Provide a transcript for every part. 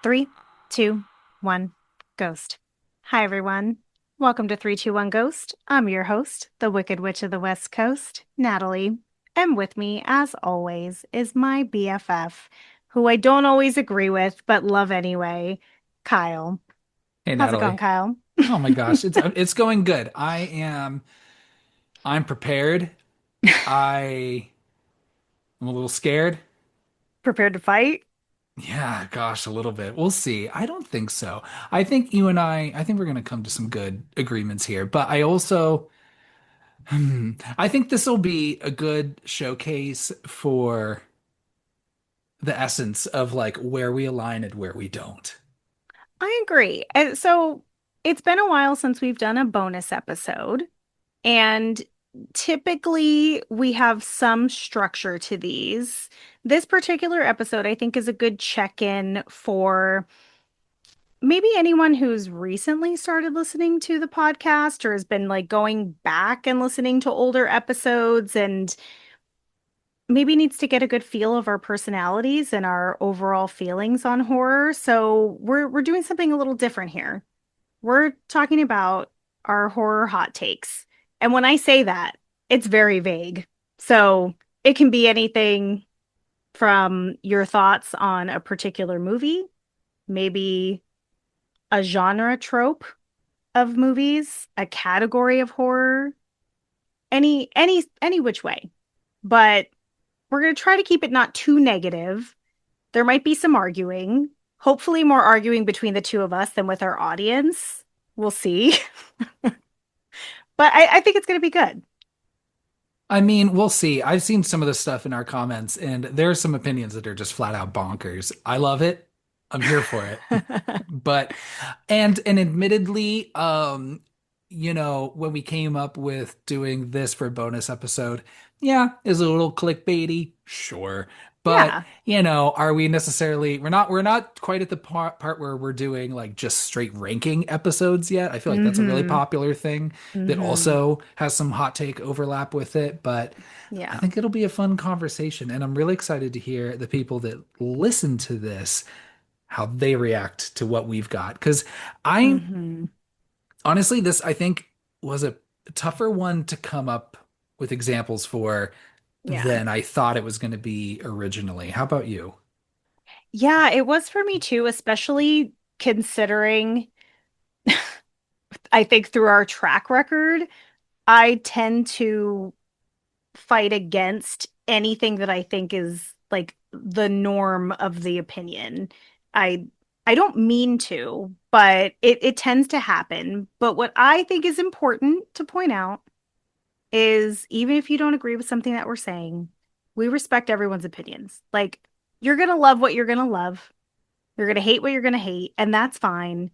Three, two, one, ghost. Hi, everyone. Welcome to 321 Ghost. I'm your host, the Wicked Witch of the West Coast, Natalie. And with me, as always, is my BFF, who I don't always agree with, but love anyway, Kyle. Hey How's it going, Natalie. Kyle? Oh my gosh, it's going good. I'm prepared. I am a little scared. Prepared to fight? Yeah, gosh, a little bit. We'll see. I don't think so. I think we're gonna come to some good agreements here. But I think this will be a good showcase for the essence of like where we align and where we don't. I agree. So it's been a while since we've done a bonus episode. And typically, we have some structure to these. This particular episode, I think, is a good check-in for maybe anyone who's recently started listening to the podcast or has been like going back and listening to older episodes and maybe needs to get a good feel of our personalities and our overall feelings on horror. So we're doing something a little different here. We're talking about our horror hot takes. And when I say that, it's very vague. So it can be anything from your thoughts on a particular movie, maybe a genre trope of movies, a category of horror, any which way. But we're going to try to keep it not too negative. There might be some arguing, hopefully more arguing between the two of us than with our audience. We'll see. But I think it's going to be good. I mean, we'll see. I've seen some of the stuff in our comments, and there are some opinions that are just flat out bonkers. I love it. I'm here for it. But and admittedly, when we came up with doing this for a bonus episode, yeah, is a little clickbaity, sure. But, Yeah. are we necessarily we're not quite at the part where we're doing like just straight ranking episodes yet. I feel like that's a really Mm-hmm. popular thing that Mm-hmm. also has some hot take overlap with it, but I Yeah. think it'll be a fun conversation, and I'm really excited to hear the people that listen to this how they react to what we've got. Because I Mm-hmm. honestly, this I think was a tougher one to come up with examples for Yeah. than I thought it was going to be originally. How about you? Yeah, it was for me too, especially considering I think through our track record, I tend to fight against anything that I think is like the norm of the opinion. I I don't mean to, but it tends to happen. But what I think is important to point out is even if you don't agree with something that we're saying, we respect everyone's opinions. Like you're gonna love what you're gonna love. You're gonna hate what you're gonna hate, and that's fine.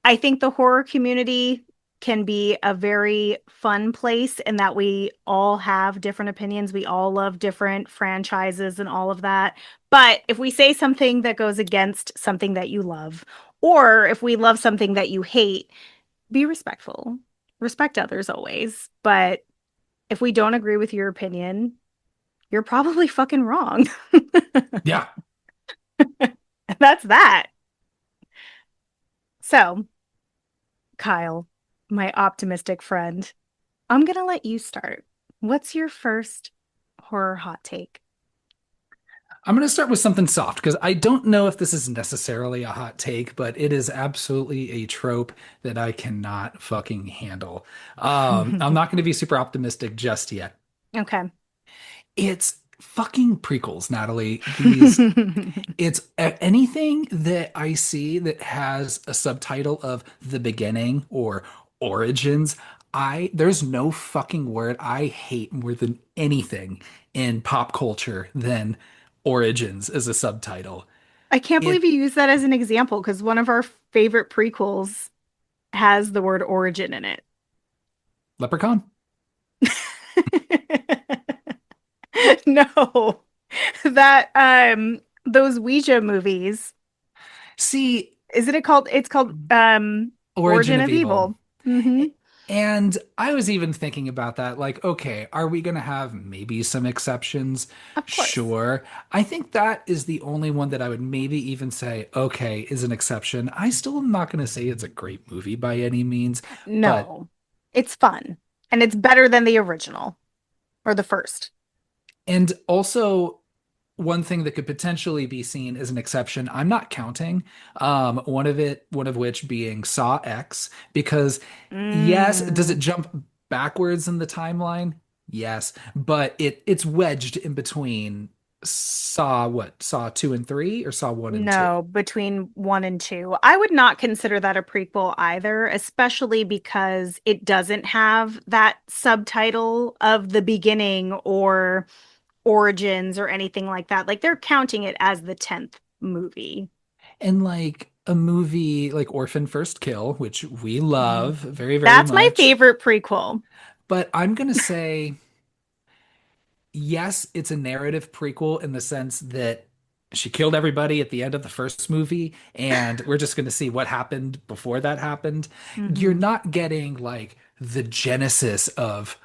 I think the horror community can be a very fun place in that we all have different opinions. We all love different franchises and all of that. But if we say something that goes against something that you love, or if we love something that you hate, be respectful. Respect others always. But if we don't agree with your opinion, you're probably fucking wrong. Yeah. That's that. So, Kyle, my optimistic friend, I'm gonna let you start. What's your first horror hot take? I'm going to start with something soft because I don't know if this is necessarily a hot take, but it is absolutely a trope that I cannot fucking handle. I'm not going to be super optimistic just yet. Okay. It's fucking prequels, Natalie. Anything that I see that has a subtitle of the beginning or origins. There's no fucking word I hate more than anything in pop culture than origins as a subtitle. I can't believe It you use that as an example because one of our favorite prequels has the word origin in it. Leprechaun. No. That those Ouija movies. See, Isn't it called it's called Origin Origin of of Evil. Evil. Hmm. And I was even thinking about that, like, okay, are we going to have maybe some exceptions? Of course. Sure. I think that is the only one that I would maybe even say, okay, is an exception. I still am not going to say it's a great movie by any means, but, No, it's fun. And it's better than the original or the first. and also one thing that could potentially be seen as an exception, I'm not counting, one of which being Saw X, because yes, does it Mm, jump backwards in the timeline? Yes, but it's wedged in between Saw 2 and 3 or Saw 1 and 2? no, between one and two. I would not consider that a prequel either, especially because it doesn't have that subtitle of the beginning or origins or anything like that. Like they're counting it as the 10th movie. And like a movie like Orphan First Kill, which we Mhm. love very, very That's my much, favorite prequel. but I'm gonna say yes, it's a narrative prequel in the sense that she killed everybody at the end of the first movie, and we're just going to see what happened before that happened. You're Hmm. not getting like the genesis of,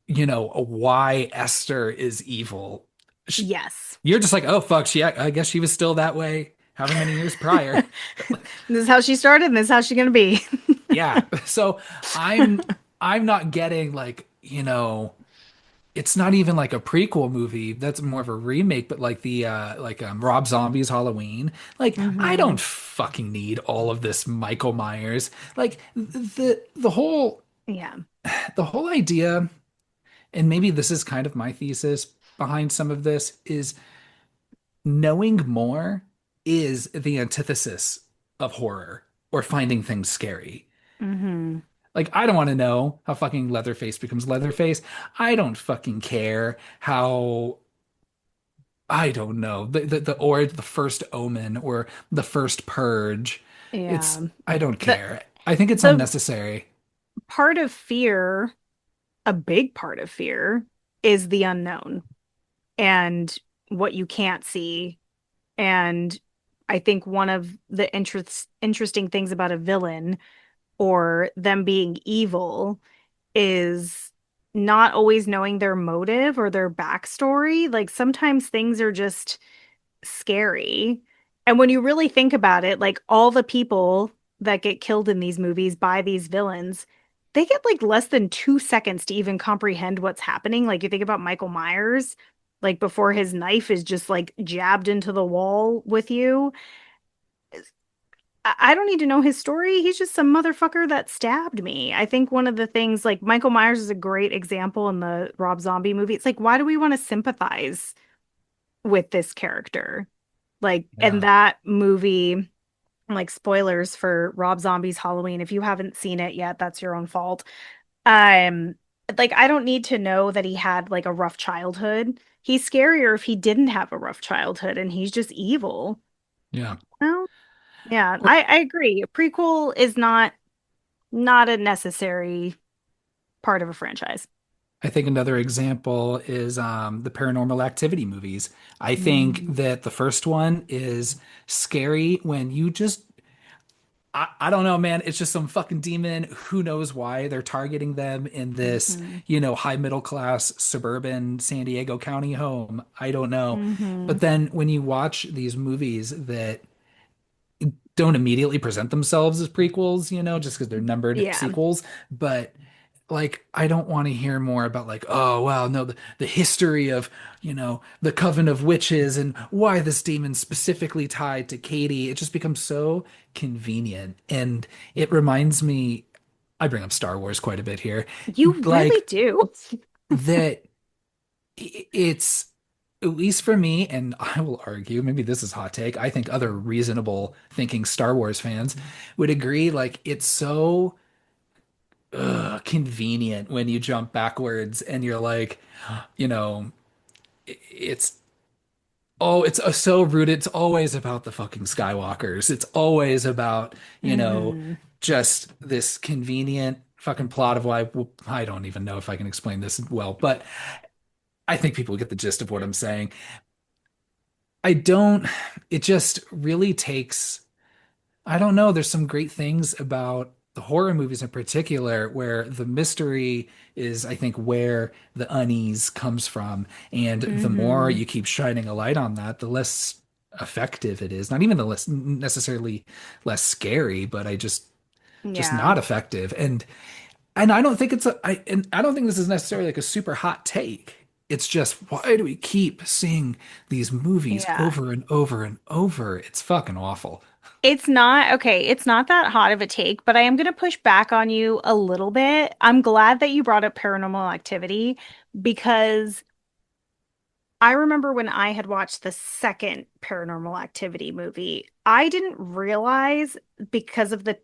why Esther is evil. Sh- Yes. You're just like, oh, fuck, I guess she was still that way however many years prior. This is how she started, and this is how she's gonna be. Yeah. So I'm I'm not getting like, it's not even like a prequel movie. That's more of a remake, but like the Rob Zombie's Halloween. Like I Hmm. don't fucking need all of this Michael Myers. Like Yeah. the whole idea, and maybe this is kind of my thesis behind some of this, is knowing more is the antithesis of horror or finding things scary. Hmm. Like, I don't want to know how fucking Leatherface becomes Leatherface. I don't fucking care how, I don't know, or the first Omen or the first Purge. Yeah. I don't The care. I think it's the unnecessary. part of fear, a big part of fear, is the unknown and what you can't see. And I think one of the interesting things about a villain or them being evil is not always knowing their motive or their backstory. Like sometimes things are just scary. And when you really think about it, like all the people that get killed in these movies by these villains, they get like less than 2 seconds to even comprehend what's happening. Like you think about Michael Myers, like before his knife is just like jabbed into the wall with you. I don't need to know his story. He's just some motherfucker that stabbed me. I think one of the things, like Michael Myers is a great example in the Rob Zombie movie. It's like, why do we want to sympathize with this character? Like, and Yeah. that movie, like spoilers for Rob Zombie's Halloween. If you haven't seen it yet, that's your own fault. Um, like I don't need to know that he had like a rough childhood. He's scarier if he didn't have a rough childhood and he's just evil. Yeah. Well, yeah, Well, I agree. A prequel is not a necessary part of a franchise. I think another example is the Paranormal Activity movies. I think Mm-hmm. that the first one is scary when you just I don't know, man. It's just some fucking demon. Who knows why they're targeting them in this, Mm-hmm. high middle class suburban San Diego County home. I don't know. Mm-hmm. But then when you watch these movies that don't immediately present themselves as prequels, just because they're numbered Yeah. sequels, but like I don't want to hear more about like, oh wow, no, the history of, the Coven of Witches and why this demon's specifically tied to Katie. It just becomes so convenient. And it reminds me, I bring up Star Wars quite a bit here, You really like do. that it's at least for me, and I will argue, maybe this is hot take. I think other reasonable thinking Star Wars fans would agree, like it's so convenient when you jump backwards and you're like, you know, it's it's so rooted. It's always about the fucking Skywalkers. It's always about, Hmm. just this convenient fucking plot of why well, I don't even know if I can explain this well, but I think people get the gist of what I'm saying. I don't, it just really takes, I don't know, there's some great things about the horror movies in particular, where the mystery is, I think, where the unease comes from. And the more Hmm. you keep shining a light on that, the less effective it is. Not even the less necessarily less scary, but just Yeah. not effective. And I don't think and I don't think this is necessarily like a super hot take. It's just why do we keep seeing these movies Yeah. over and over and over? It's fucking awful. It's not okay. It's not that hot of a take, but I am going to push back on you a little bit. I'm glad that you brought up Paranormal Activity because I remember when I had watched the second Paranormal Activity movie, I didn't realize because of the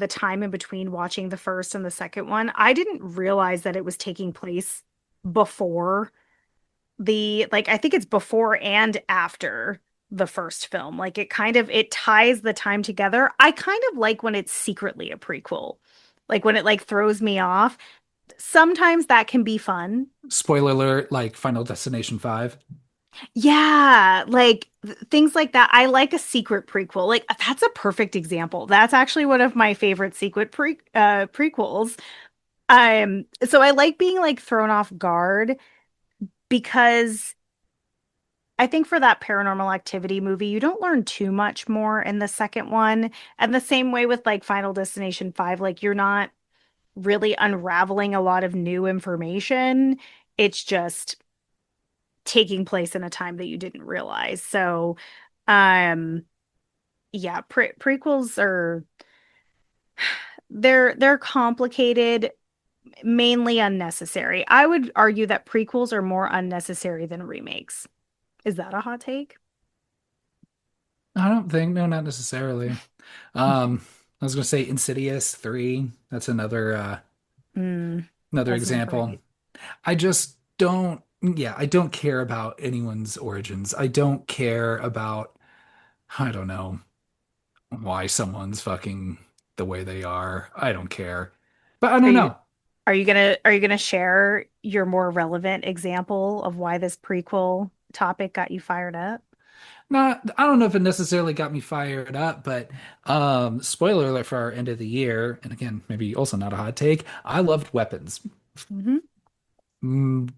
time in between watching the first and the second one, I didn't realize that it was taking place before I think it's before and after the first film. Like it ties the time together. I kind of like when it's secretly a prequel. Like when it like throws me off. Sometimes that can be fun. Spoiler alert, like Final Destination 5. Yeah, like things like that. I like a secret prequel. Like that's a perfect example. That's actually one of my favorite secret prequels. So I like being like thrown off guard because I think for that Paranormal Activity movie, you don't learn too much more in the second one. And the same way with like Final Destination 5, like you're not really unraveling a lot of new information. It's just taking place in a time that you didn't realize. So, um, yeah, prequels are they're complicated, mainly unnecessary. I would argue that prequels are more unnecessary than remakes. Is that a hot take? I don't think, no, not necessarily. I was gonna say Insidious 3. That's Mm, another that's not example. great. I just don't, yeah, I don't care about anyone's origins. I don't care about, I don't know, why someone's fucking the way they are. I don't care. But I Are don't you know. are you gonna share your more relevant example of why this prequel topic got you fired up? Not, I don't know if it necessarily got me fired up, but spoiler alert for our end of the year, and again, maybe also not a hot take. I loved Weapons. Hmm.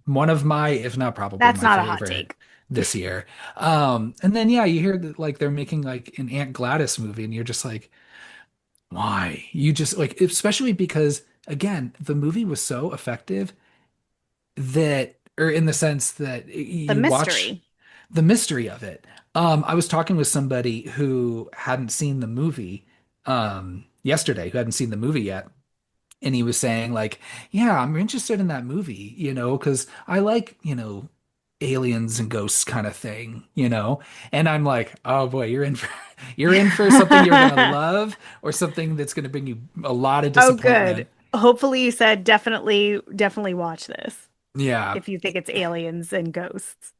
One of my, if not probably That's my not a hot favorite take. this year. And then yeah, you hear that like they're making like an Aunt Gladys movie, and you're just like, why? You just like, especially because again, the movie was so effective that, or in the sense that The you watch mystery. the mystery of it. I was talking with somebody who hadn't seen the movie yesterday, who hadn't seen the movie yet. And he was saying, like, yeah, I'm interested in that movie, because I like, aliens and ghosts kind of thing, And I'm like, oh boy, you're in for something you're gonna love or something that's gonna bring you a lot of Oh, good. disappointment. Hopefully you said definitely watch this Yeah. if you think it's aliens and ghosts.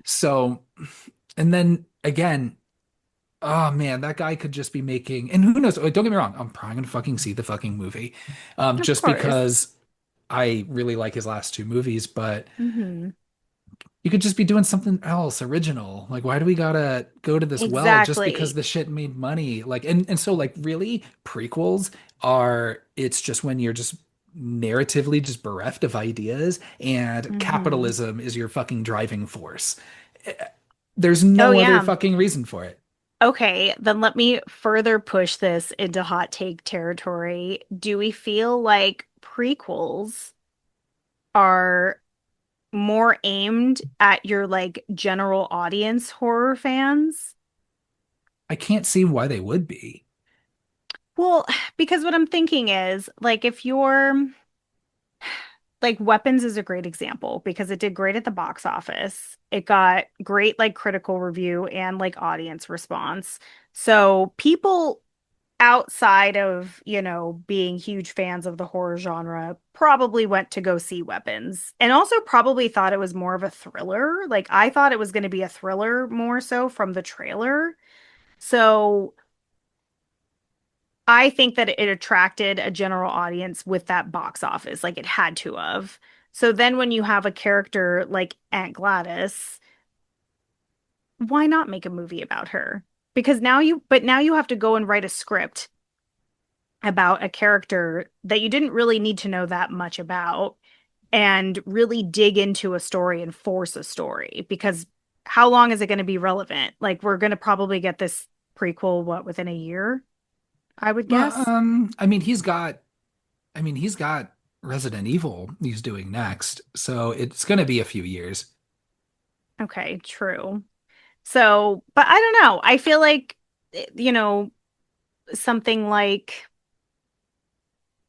So, and then again, oh man, that guy could just be making, and who knows? Don't get me wrong, I'm probably gonna fucking see the fucking movie, Of just course. because I really like his last two movies. But Hmm. you could just be doing something else original. Like, why do we gotta go to this well just because Exactly. the shit made money? Like, and so like really, prequels are it's just when you're just narratively just bereft of ideas and Hmm. capitalism is your fucking driving force. Eh, There's Oh, no other yeah. fucking reason for it. Okay, then let me further push this into hot take territory. Do we feel like prequels are more aimed at your like general audience horror fans? I can't see why they would be. Well, because what I'm thinking is like if you're like Weapons is a great example because it did great at the box office. It got great like critical review and like audience response. So people outside of, being huge fans of the horror genre, probably went to go see Weapons and also probably thought it was more of a thriller. Like I thought it was going to be a thriller more so from the trailer. So I think that it attracted a general audience with that box office, like it had to have. So then when you have a character like Aunt Gladys, why not make a movie about her? Because now you have to go and write a script about a character that you didn't really need to know that much about and really dig into a story and force a story because how long is it going to be relevant? Like we're going to probably get this prequel what within a year, I would Well, guess. he's got Resident Evil he's doing next, so it's going to be a few years. Okay, true. So, but I don't know. I feel like something like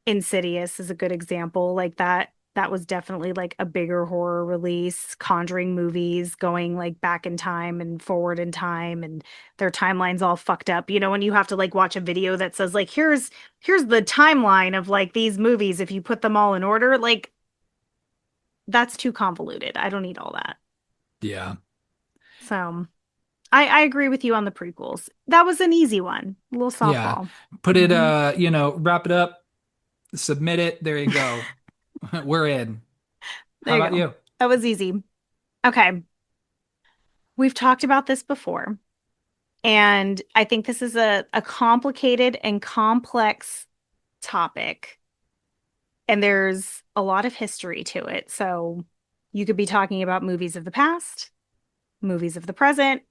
Insidious is a good example. Like that was definitely like a bigger horror release. Conjuring movies going like back in time and forward in time and their timeline's all fucked up. You know, when you have to like watch a video that says like here's the timeline of like these movies if you put them all in order, like that's too convoluted. I don't need all that. Yeah. So, I agree with you on the prequels. That was an easy one. A little Yeah. softball. Put it Hmm. wrap it up, submit it, there you go. We're in. How There you about go. you? That was easy. Okay. We've talked about this before, and I think this is a complicated and complex topic, and there's a lot of history to it. So you could be talking about movies of the past, movies of the present,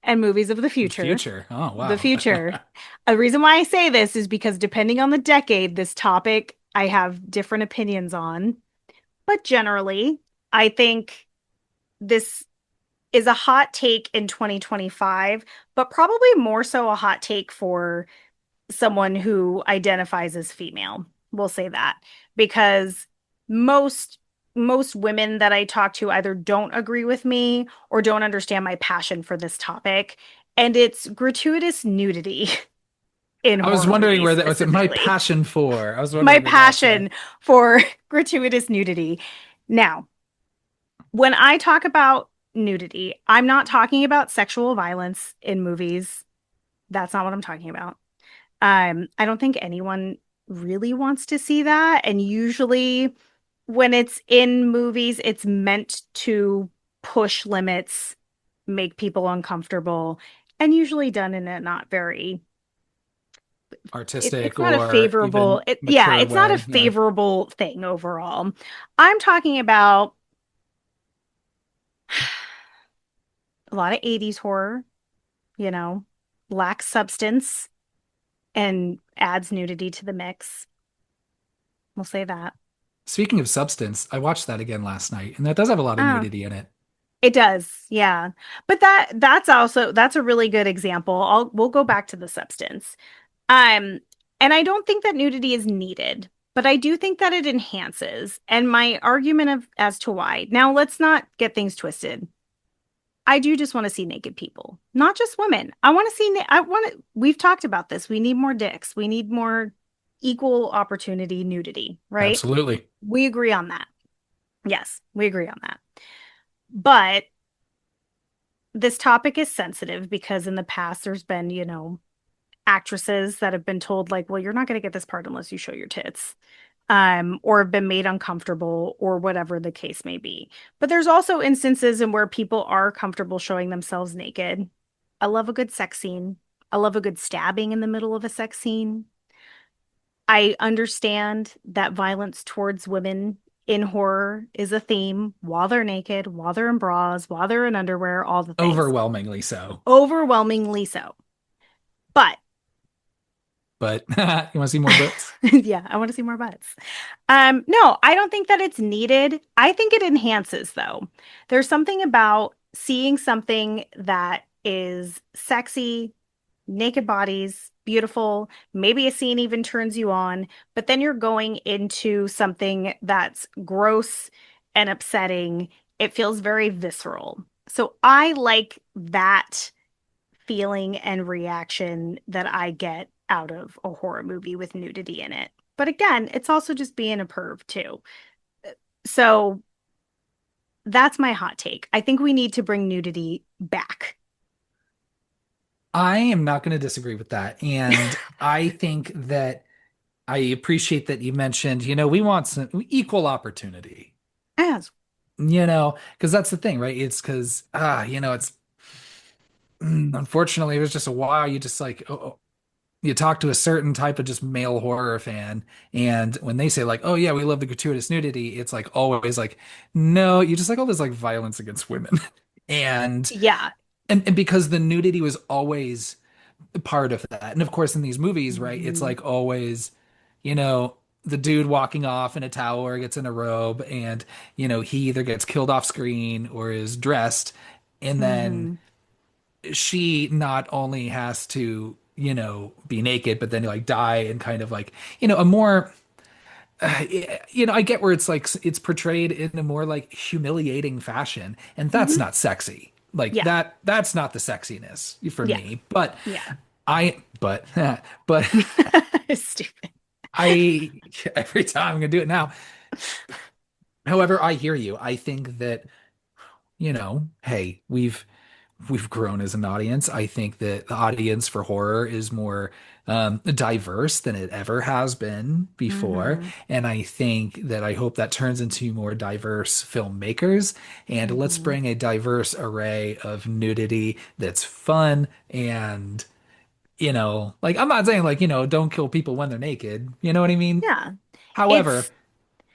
and movies of the future. Future. Oh, The wow. future. A reason why I say this is because depending on the decade, this topic I have different opinions on. But generally, I think this is a hot take in 2025, but probably more so a hot take for someone who identifies as female. We'll say that because most most women that I talk to either don't agree with me or don't understand my passion for this topic, and it's gratuitous nudity in I was horror wondering movies where that was my specifically. passion for. I was My wondering where that's at. passion for gratuitous nudity. Now, when I talk about nudity, I'm not talking about sexual violence in movies. That's not what I'm talking about. I don't think anyone really wants to see that. And usually when it's in movies, it's meant to push limits, make people uncomfortable, and usually done in a not very it's Artistic not a or favorable even mature it's not a way. Yeah. favorable thing overall. I'm talking about a lot of 80s horror, you know, lacks substance and adds nudity to the mix. We'll say that. Speaking of substance, I watched that again last night, and that does have a lot of Oh, nudity in it. it does. Yeah. But that's a really good example. We'll go back to the substance. Um, and I don't think that nudity is needed, but I do think that it enhances. And my argument of as to why. Now, let's not get things twisted. I do just want to see naked people, not just women. I want to see, I want to, we've talked about this. We need more dicks. We need more equal opportunity nudity, right? Absolutely. We agree on that. Yes, we agree on that. But this topic is sensitive because in the past there's been, actresses that have been told like, well, you're not going to get this part unless you show your tits. Or have been made uncomfortable or whatever the case may be. But there's also instances in where people are comfortable showing themselves naked. I love a good sex scene. I love a good stabbing in the middle of a sex scene. I understand that violence towards women in horror is a theme while they're naked, while they're in bras, while they're in underwear, all the things. Overwhelmingly so. Overwhelmingly so. But But you want to see more books? yeah, I want to see more butts. No, I don't think that it's needed. I think it enhances, though. There's something about seeing something that is sexy, naked bodies, beautiful. Maybe a scene even turns you on, but then you're going into something that's gross and upsetting. It feels very visceral. So I like that feeling and reaction that I get out of a horror movie with nudity in it. But again, it's also just being a perv too. So that's my hot take. I think we need to bring nudity back. I am not going to disagree with that. And I think that I appreciate that you mentioned, we want some equal opportunity, As because that's the thing, right? It's because, it's unfortunately, it was just a while. You just like, oh, oh. you talk to a certain type of just male horror fan, and when they say like, "Oh yeah, we love the gratuitous nudity," it's like always like, "No, you just like all this like violence against women." And Yeah. and because the nudity was always part of that. And of course in these movies, right, it's Hmm. like always, you know, the dude walking off in a towel or gets in a robe and, he either gets killed off screen or is dressed. And then Hmm. she not only has to, be naked, but then like die and kind of like, a more, I get where it's like it's portrayed in a more like humiliating fashion, and that's Hmm. not sexy. Like Yeah. that's not the sexiness for Yeah. me. But Yeah. but but Stupid. I every time I'm gonna do it now. However, I hear you. I think that, hey, we've grown as an audience. I think that the audience for horror is more diverse than it ever has been before. Hmm. And I hope that turns into more diverse filmmakers. And let's Hmm. bring a diverse array of nudity that's fun and, like I'm not saying like, don't kill people when they're naked. You know what I mean? Yeah. However, It's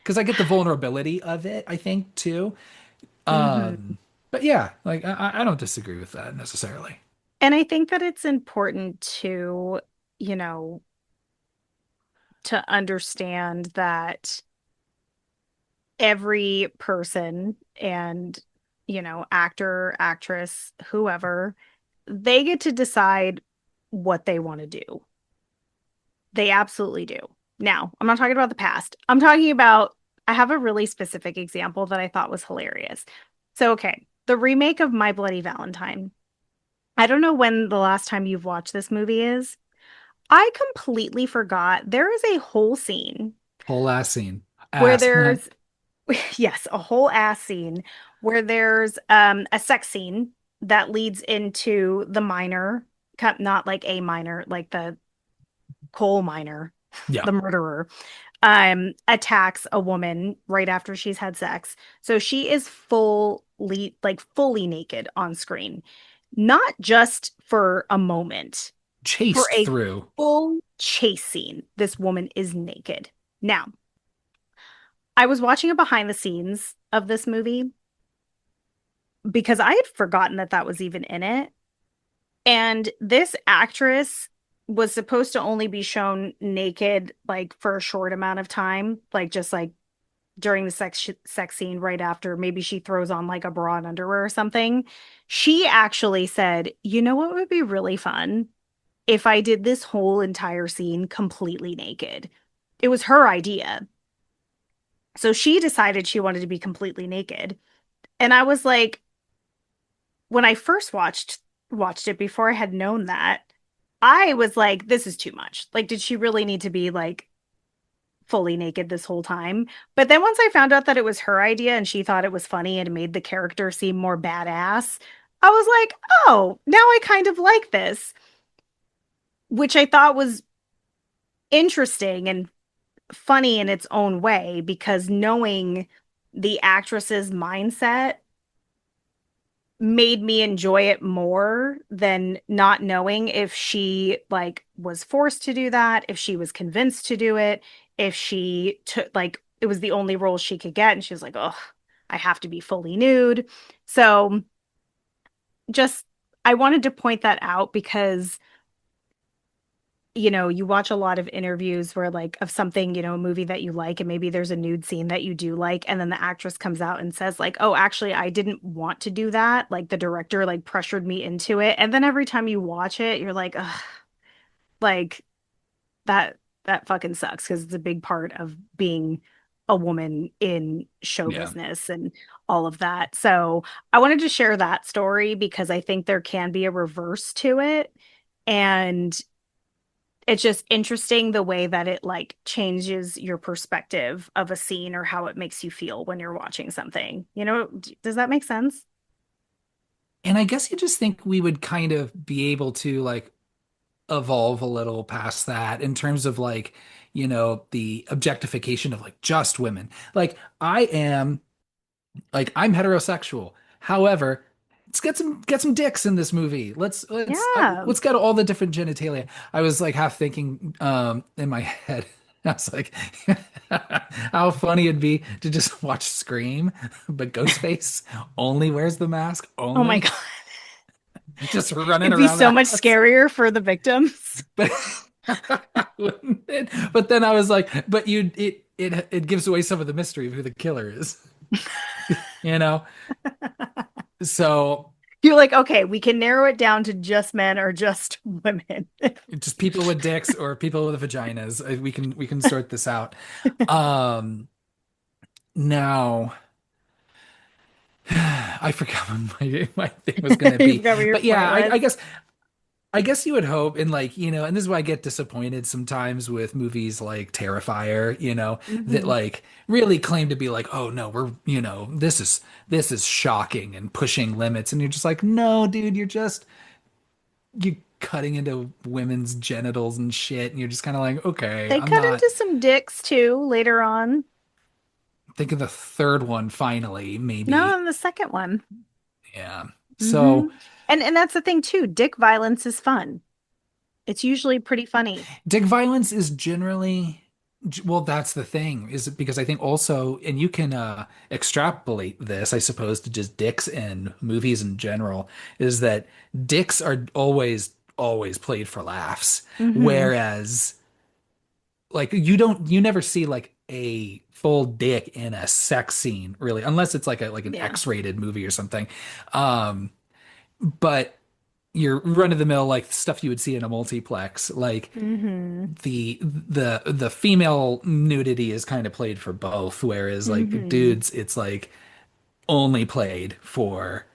because I get the vulnerability of it, I think too. hmm. But yeah, like I don't disagree with that necessarily. And I think that it's important to, you know, to understand that every person and, actor, actress, whoever, they get to decide what they want to do. They absolutely do. Now, I'm not talking about the past. I'm talking about, I have a really specific example that I thought was hilarious. So, okay, the remake of My Bloody Valentine. I don't know when the last time you've watched this movie is. I completely forgot there is a whole scene Whole ass scene. where Ass. there's, yes, a whole ass scene where there's a sex scene that leads into the minor, not like a minor, like the coal miner, Yeah. the murderer, attacks a woman right after she's had sex. So she is fully naked on screen, not just for a moment, for Chased a through. full chase scene. This woman is naked. Now, I was watching a behind the scenes of this movie because I had forgotten that that was even in it. And this actress was supposed to only be shown naked like for a short amount of time, like just like during the sex scene right after maybe she throws on like a bra and underwear or something. She actually said, "You know what would be really fun if I did this whole entire scene completely naked." It was her idea. So she decided she wanted to be completely naked. And I was like, when I first watched it before I had known that, I was like, this is too much. Like, did she really need to be like fully naked this whole time? But then once I found out that it was her idea and she thought it was funny and it made the character seem more badass, I was like, oh, now I kind of like this, which I thought was interesting and funny in its own way because knowing the actress's mindset made me enjoy it more than not knowing if she like was forced to do that, if she was convinced to do it, if she took like it was the only role she could get and she was like, "Oh, I have to be fully nude." So, just I wanted to point that out because you watch a lot of interviews where like of something, a movie that you like, and maybe there's a nude scene that you do like, and then the actress comes out and says like, "Oh, actually, I didn't want to do that. Like the director like pressured me into it." And then every time you watch it, you're like, "Ugh, like that that fucking sucks," because it's a big part of being a woman in show Yeah. business and all of that. So I wanted to share that story because I think there can be a reverse to it. And it's just interesting the way that it like changes your perspective of a scene or how it makes you feel when you're watching something. Does that make sense? And I guess you just think we would kind of be able to like evolve a little past that in terms of like, the objectification of like just women. Like I'm heterosexual. However, let's get some dicks in this movie. Yeah. Let's get all the different genitalia. I was like half thinking in my head. I was like, how funny it'd be to just watch Scream, but Ghostface only wears the mask, Oh my only God. just running It'd be around the so much house. scarier for the victims. But wouldn't it? But then I was like, but it gives away some of the mystery of who the killer is, you know? So You're like, okay, we can narrow it down to just men or just women. just people with dicks or people with vaginas. We can sort this out. Um, Now I forgot what my thing was gonna You be. forgot what your But yeah, point was. I guess you would hope, and like, and this is why I get disappointed sometimes with movies like Terrifier, that Hmm. like really claim to be like, oh no, this is shocking and pushing limits, and you're just like, no, dude, you cutting into women's genitals and shit, and you're just kind of like, okay, They I'm cut not. into some dicks too later on. Think of the third one finally, No, maybe. in the second one. Yeah. Hmm. So And that's the thing too. Dick violence is fun. It's usually pretty funny. dick violence is generally, well, that's the thing, is because I think also, and you can extrapolate this, I suppose, to just dicks in movies in general, is that dicks are always played for laughs, Hmm. whereas like you never see like a full dick in a sex scene really, unless it's like an Yeah. X-rated movie or something. Um, but your run-of-the-mill like stuff you would see in a multiplex, like Hmm. the female nudity is kind of played for both, whereas like Hmm. dudes, it's like only played for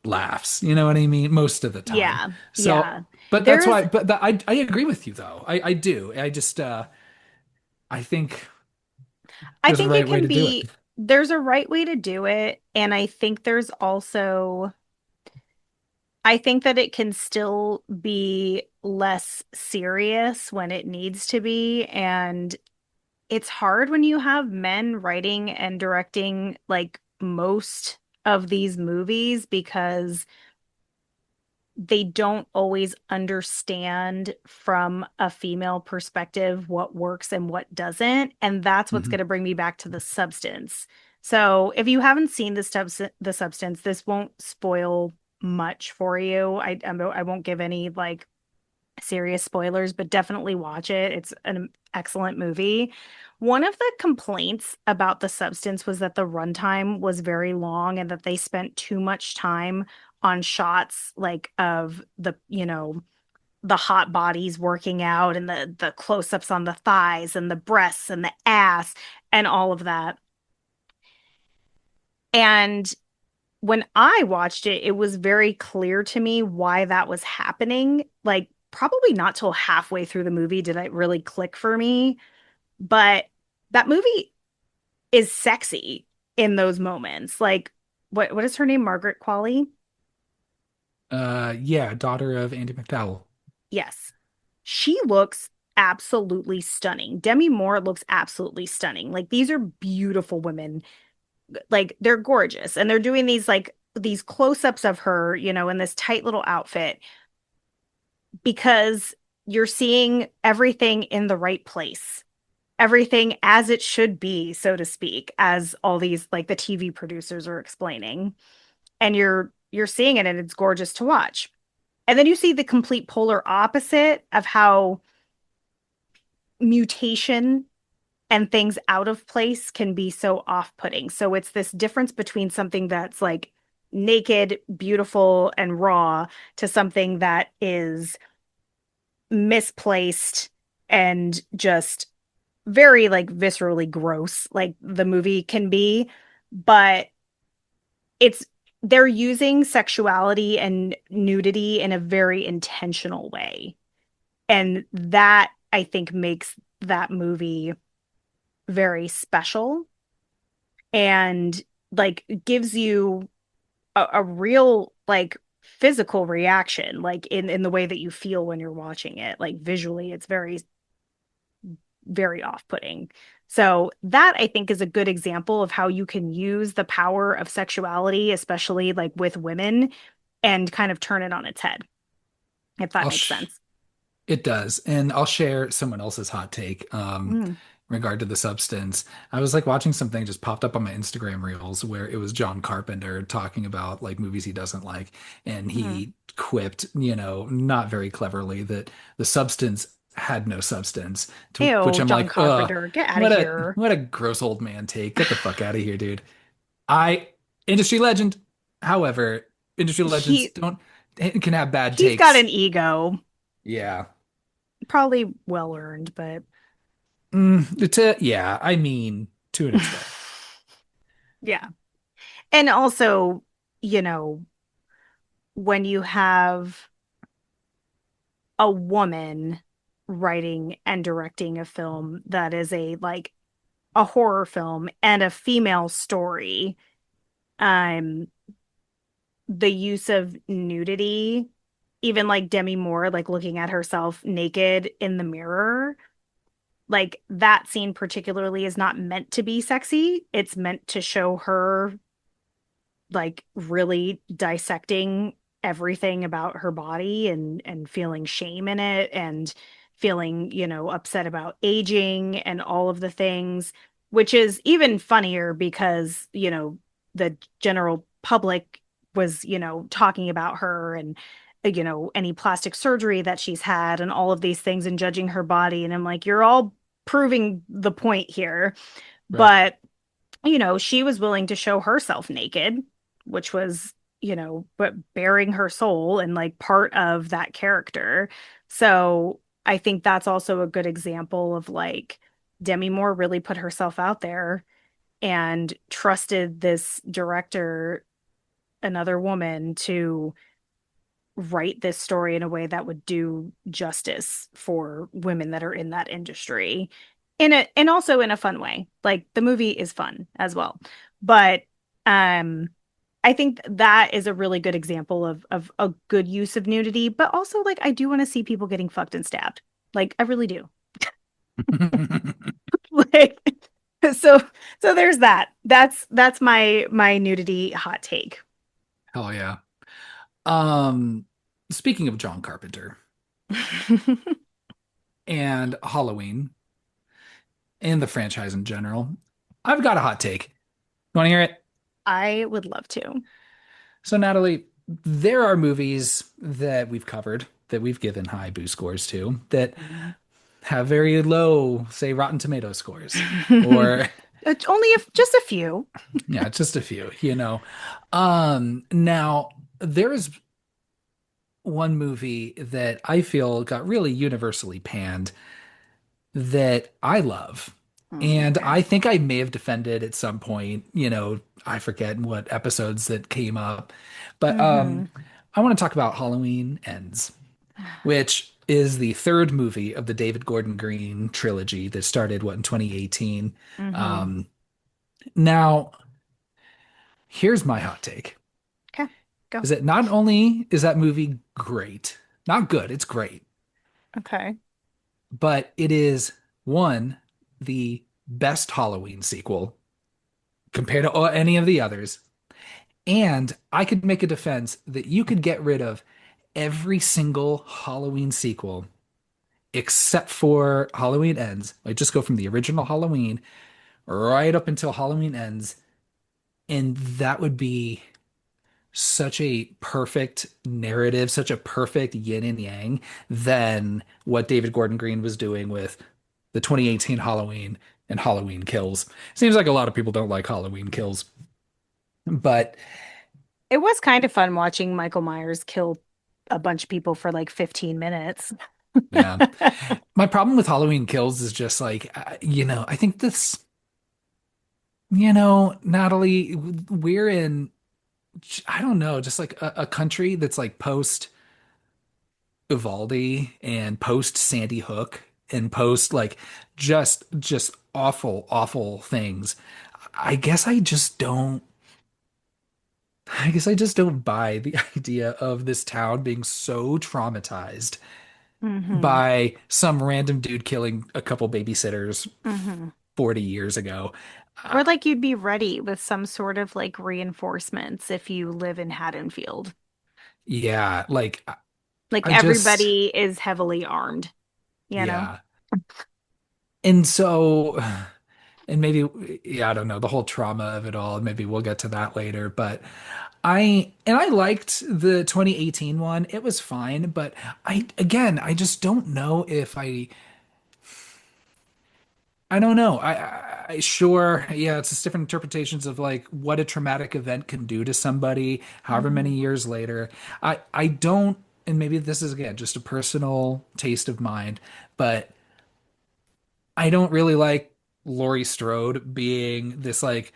laughs. You know what I mean? Most of the time. Yeah. So, Yeah. but that's There's why. But I agree with you though. I do. I just I think I there's a think it right way can to do it. be, there's a right way to do it. And I think there's also, I think that it can still be less serious when it needs to be. And it's hard when you have men writing and directing like most of these movies because they don't always understand from a female perspective what works and what doesn't. And that's what's Mhm. going to bring me back to the substance. So if you haven't seen the substance, this won't spoil much for you. I won't give any like serious spoilers, but definitely watch it. It's an excellent movie. One of the complaints about The Substance was that the runtime was very long and that they spent too much time on shots like of the hot bodies working out and the close-ups on the thighs and the breasts and the ass and all of that. And when I watched it, it was very clear to me why that was happening. Like, probably not till halfway through the movie did it really click for me. But that movie is sexy in those moments. Like, what is her name? Margaret Qualley? Yeah, daughter of Andy McDowell. Yes. She looks absolutely stunning. Demi Moore looks absolutely stunning. Like, these are beautiful women. Like, they're gorgeous. And they're doing these close-ups of her, in this tight little outfit because you're seeing everything in the right place, everything as it should be, so to speak, as all these like the TV producers are explaining. And you're seeing it and it's gorgeous to watch. And then you see the complete polar opposite of how mutation and things out of place can be so off-putting. So it's this difference between something that's like naked, beautiful, and raw to something that is misplaced and just very like viscerally gross like the movie can be, but it's they're using sexuality and nudity in a very intentional way. And that I think makes that movie very special and like gives you a real like physical reaction like in the way that you feel when you're watching it. Like visually it's very very off-putting. So that I think is a good example of how you can use the power of sexuality, especially like with women, and kind of turn it on its head, if that I'll makes sh sense. It does. And I'll share someone else's hot take Mm, in regard to the substance. I was like watching something just popped up on my Instagram reels where it was John Carpenter talking about like movies he doesn't like. And mm. he quipped, not very cleverly, that the substance had no substance. To which Ew, I'm John like, ugh, Carpenter, get out of here. what a gross old man take. Get the fuck out of here, dude. I industry legend. However, industry legends He don't can have bad he's got takes. an ego, Yeah. probably well earned, but Yeah, I mean, to an extent. yeah. And also, you know, when you have a woman writing and directing a film that is a like a horror film and a female story, um, the use of nudity, even like Demi Moore, like looking at herself naked in the mirror, like that scene particularly is not meant to be sexy. It's meant to show her like really dissecting everything about her body and feeling shame in it and feeling, upset about aging and all of the things, which is even funnier because, the general public was, talking about her and any plastic surgery that she's had and all of these things and judging her body. And I'm like, you're all proving the point here. Right. But she was willing to show herself naked, which was, but bearing her soul and like part of that character. So I think that's also a good example of like Demi Moore really put herself out there and trusted this director, another woman, to write this story in a way that would do justice for women that are in that industry and also in a fun way. Like the movie is fun as well. But um I think that is a really good example of a good use of nudity, but also like I do want to see people getting fucked and stabbed. Like I really do. Like so so there's that. That's my nudity hot take. Hell yeah. Um, Speaking of John Carpenter and Halloween and the franchise in general, I've got a hot take. You want to hear it? I would love to. So, Natalie, there are movies that we've covered that we've given high boo scores to that have very low, say, Rotten Tomato scores, or It's only if just a few. yeah, just a few. Now there is one movie that I feel got really universally panned that I love. And Okay. I think I may have defended at some point, I forget what episodes that came up. But Mm-hmm. I want to talk about Halloween Ends, which is the third movie of the David Gordon Green trilogy that started, what, in 2018. Mm-hmm. Um, Now, here's my hot take. Okay, go. Is that not only is that movie great, not good, it's great, Okay. but it is one, the best Halloween sequel compared to any of the others. And I could make a defense that you could get rid of every single Halloween sequel except for Halloween Ends. Like just go from the original Halloween right up until Halloween Ends, and that would be such a perfect narrative, such a perfect yin and yang than what David Gordon Green was doing with the 2018 Halloween and Halloween Kills. Seems like a lot of people don't like Halloween Kills, but It was kind of fun watching Michael Myers kill a bunch of people for like 15 minutes. yeah. My problem with Halloween Kills is just like, I think this, Natalie, we're in, I don't know, just like a country that's like post Uvalde and post Sandy Hook and post like just awful, awful things. I guess I just don't I guess I just don't buy the idea of this town being so traumatized Mm-hmm. by some random dude killing a couple babysitters Mm-hmm. 40 years ago. Or like you'd be ready with some sort of like reinforcements if you live in Haddonfield. Yeah, like Like I just everybody is heavily armed, you know? yeah. And so and maybe yeah, I don't know, the whole trauma of it all, maybe we'll get to that later, but I liked the 2018 one. It was fine, but I just don't know if I don't know. Sure, yeah, it's just different interpretations of like what a traumatic event can do to somebody, however many Mhm. years later. I don't, and maybe this is again just a personal taste of mine, but I don't really like Laurie Strode being this like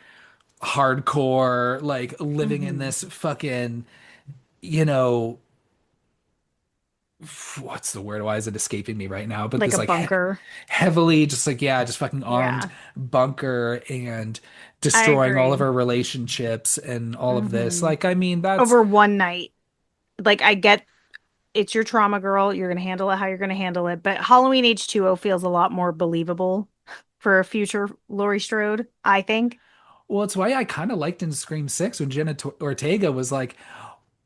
hardcore, like living in Mhm. this fucking, you know, what's the word? Why is it escaping me right now? But Like this a like bunker. heavily just like yeah, just fucking armed Yeah, bunker and I destroying all of agree. her relationships and all of this. Hmm. Like I mean, that's Over one night. Like I get it's your trauma, girl. You're gonna handle it how you're gonna handle it. But Halloween H2O feels a lot more believable for a future Laurie Strode, I think. well, it's why I kind of liked in Scream 6 when Ortega was like,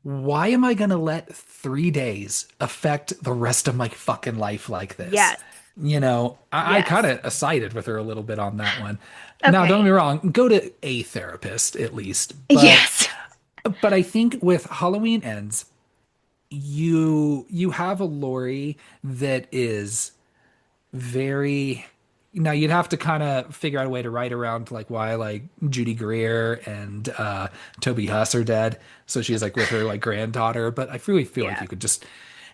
why am I gonna let 3 days affect the rest of my fucking life like this? Yes. You know, I kind Yes. of sided with her a little bit on that one. Now, don't get Okay. me wrong, go to a therapist at least, Yes. but I think with Halloween Ends, you have a Lori that is very now you'd have to kind of figure out a way to write around like why like Judy Greer and Toby Huss are dead. So she's like with her like granddaughter, but I really feel like Yeah. you could just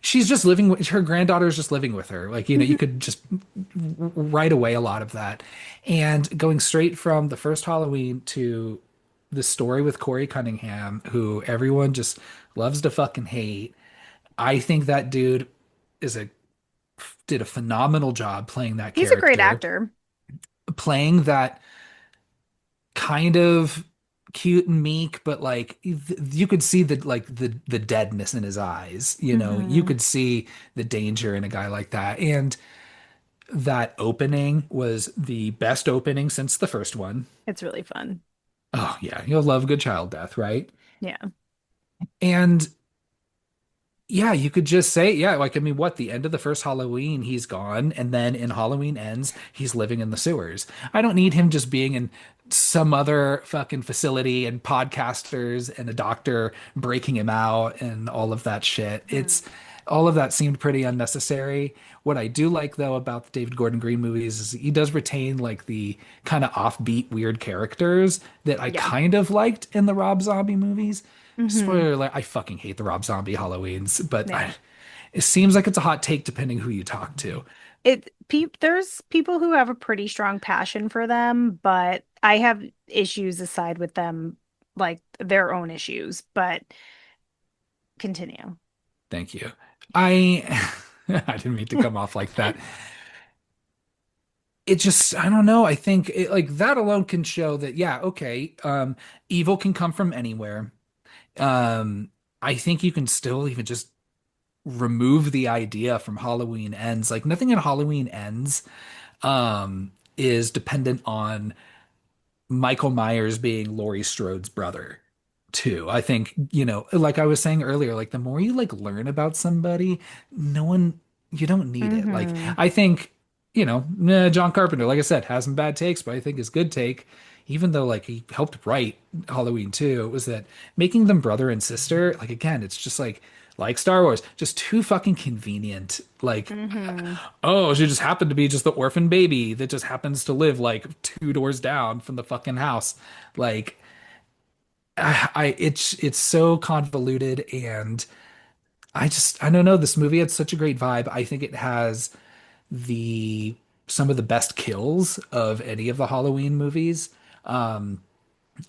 she's just living with her granddaughter is just living with her. Like, you know, you Mhm. could just write away a lot of that. And going straight from the first Halloween to the story with Corey Cunningham, who everyone just loves to fucking hate. I think that dude is a did a phenomenal job playing that He's a great character, actor. playing that kind of cute and meek, but like you could see the deadness in his eyes. You know, you Hmm. could see the danger in a guy like that. And that opening was the best opening since the first one. It's really fun. Oh yeah, you'll love good child death, right? Yeah. And yeah, you could just say, yeah, like, I mean, what, the end of the first Halloween, he's gone, and then in Halloween Ends, he's living in the sewers. I don't need him just being in some other fucking facility and podcasters and a doctor breaking him out and all of that shit. Hmm. It's all of that seemed pretty unnecessary. What I do like though about the David Gordon Green movies is he does retain like the kind of offbeat weird characters that I Yeah. kind of liked in the Rob Zombie movies. Hmm. Spoiler alert, I fucking hate the Rob Zombie Halloweens, but Yeah. it seems like it's a hot take depending who you talk to. There's people who have a pretty strong passion for them, but I have issues aside with them, like their own issues, but continue. Thank you. I I didn't mean to come off like that. It just I don't know. I think like that alone can show that yeah, okay, evil can come from anywhere. Um I think you can still even just remove the idea from Halloween Ends. Like nothing in Halloween Ends is dependent on Michael Myers being Laurie Strode's brother too. I think, you know, like I was saying earlier, like the more you like learn about somebody, no one you don't need it. Like Hmm. I think, you know, John Carpenter, like I said, has some bad takes, but I think his good take, even though like he helped write Halloween 2, was that making them brother and sister, like again, it's just like Star Wars, just too fucking convenient. Like Hmm. oh, she just happened to be just the orphan baby that just happens to live like two doors down from the fucking house. Like it's so convoluted and I don't know, this movie had such a great vibe. I think it has the some of the best kills of any of the Halloween movies. Um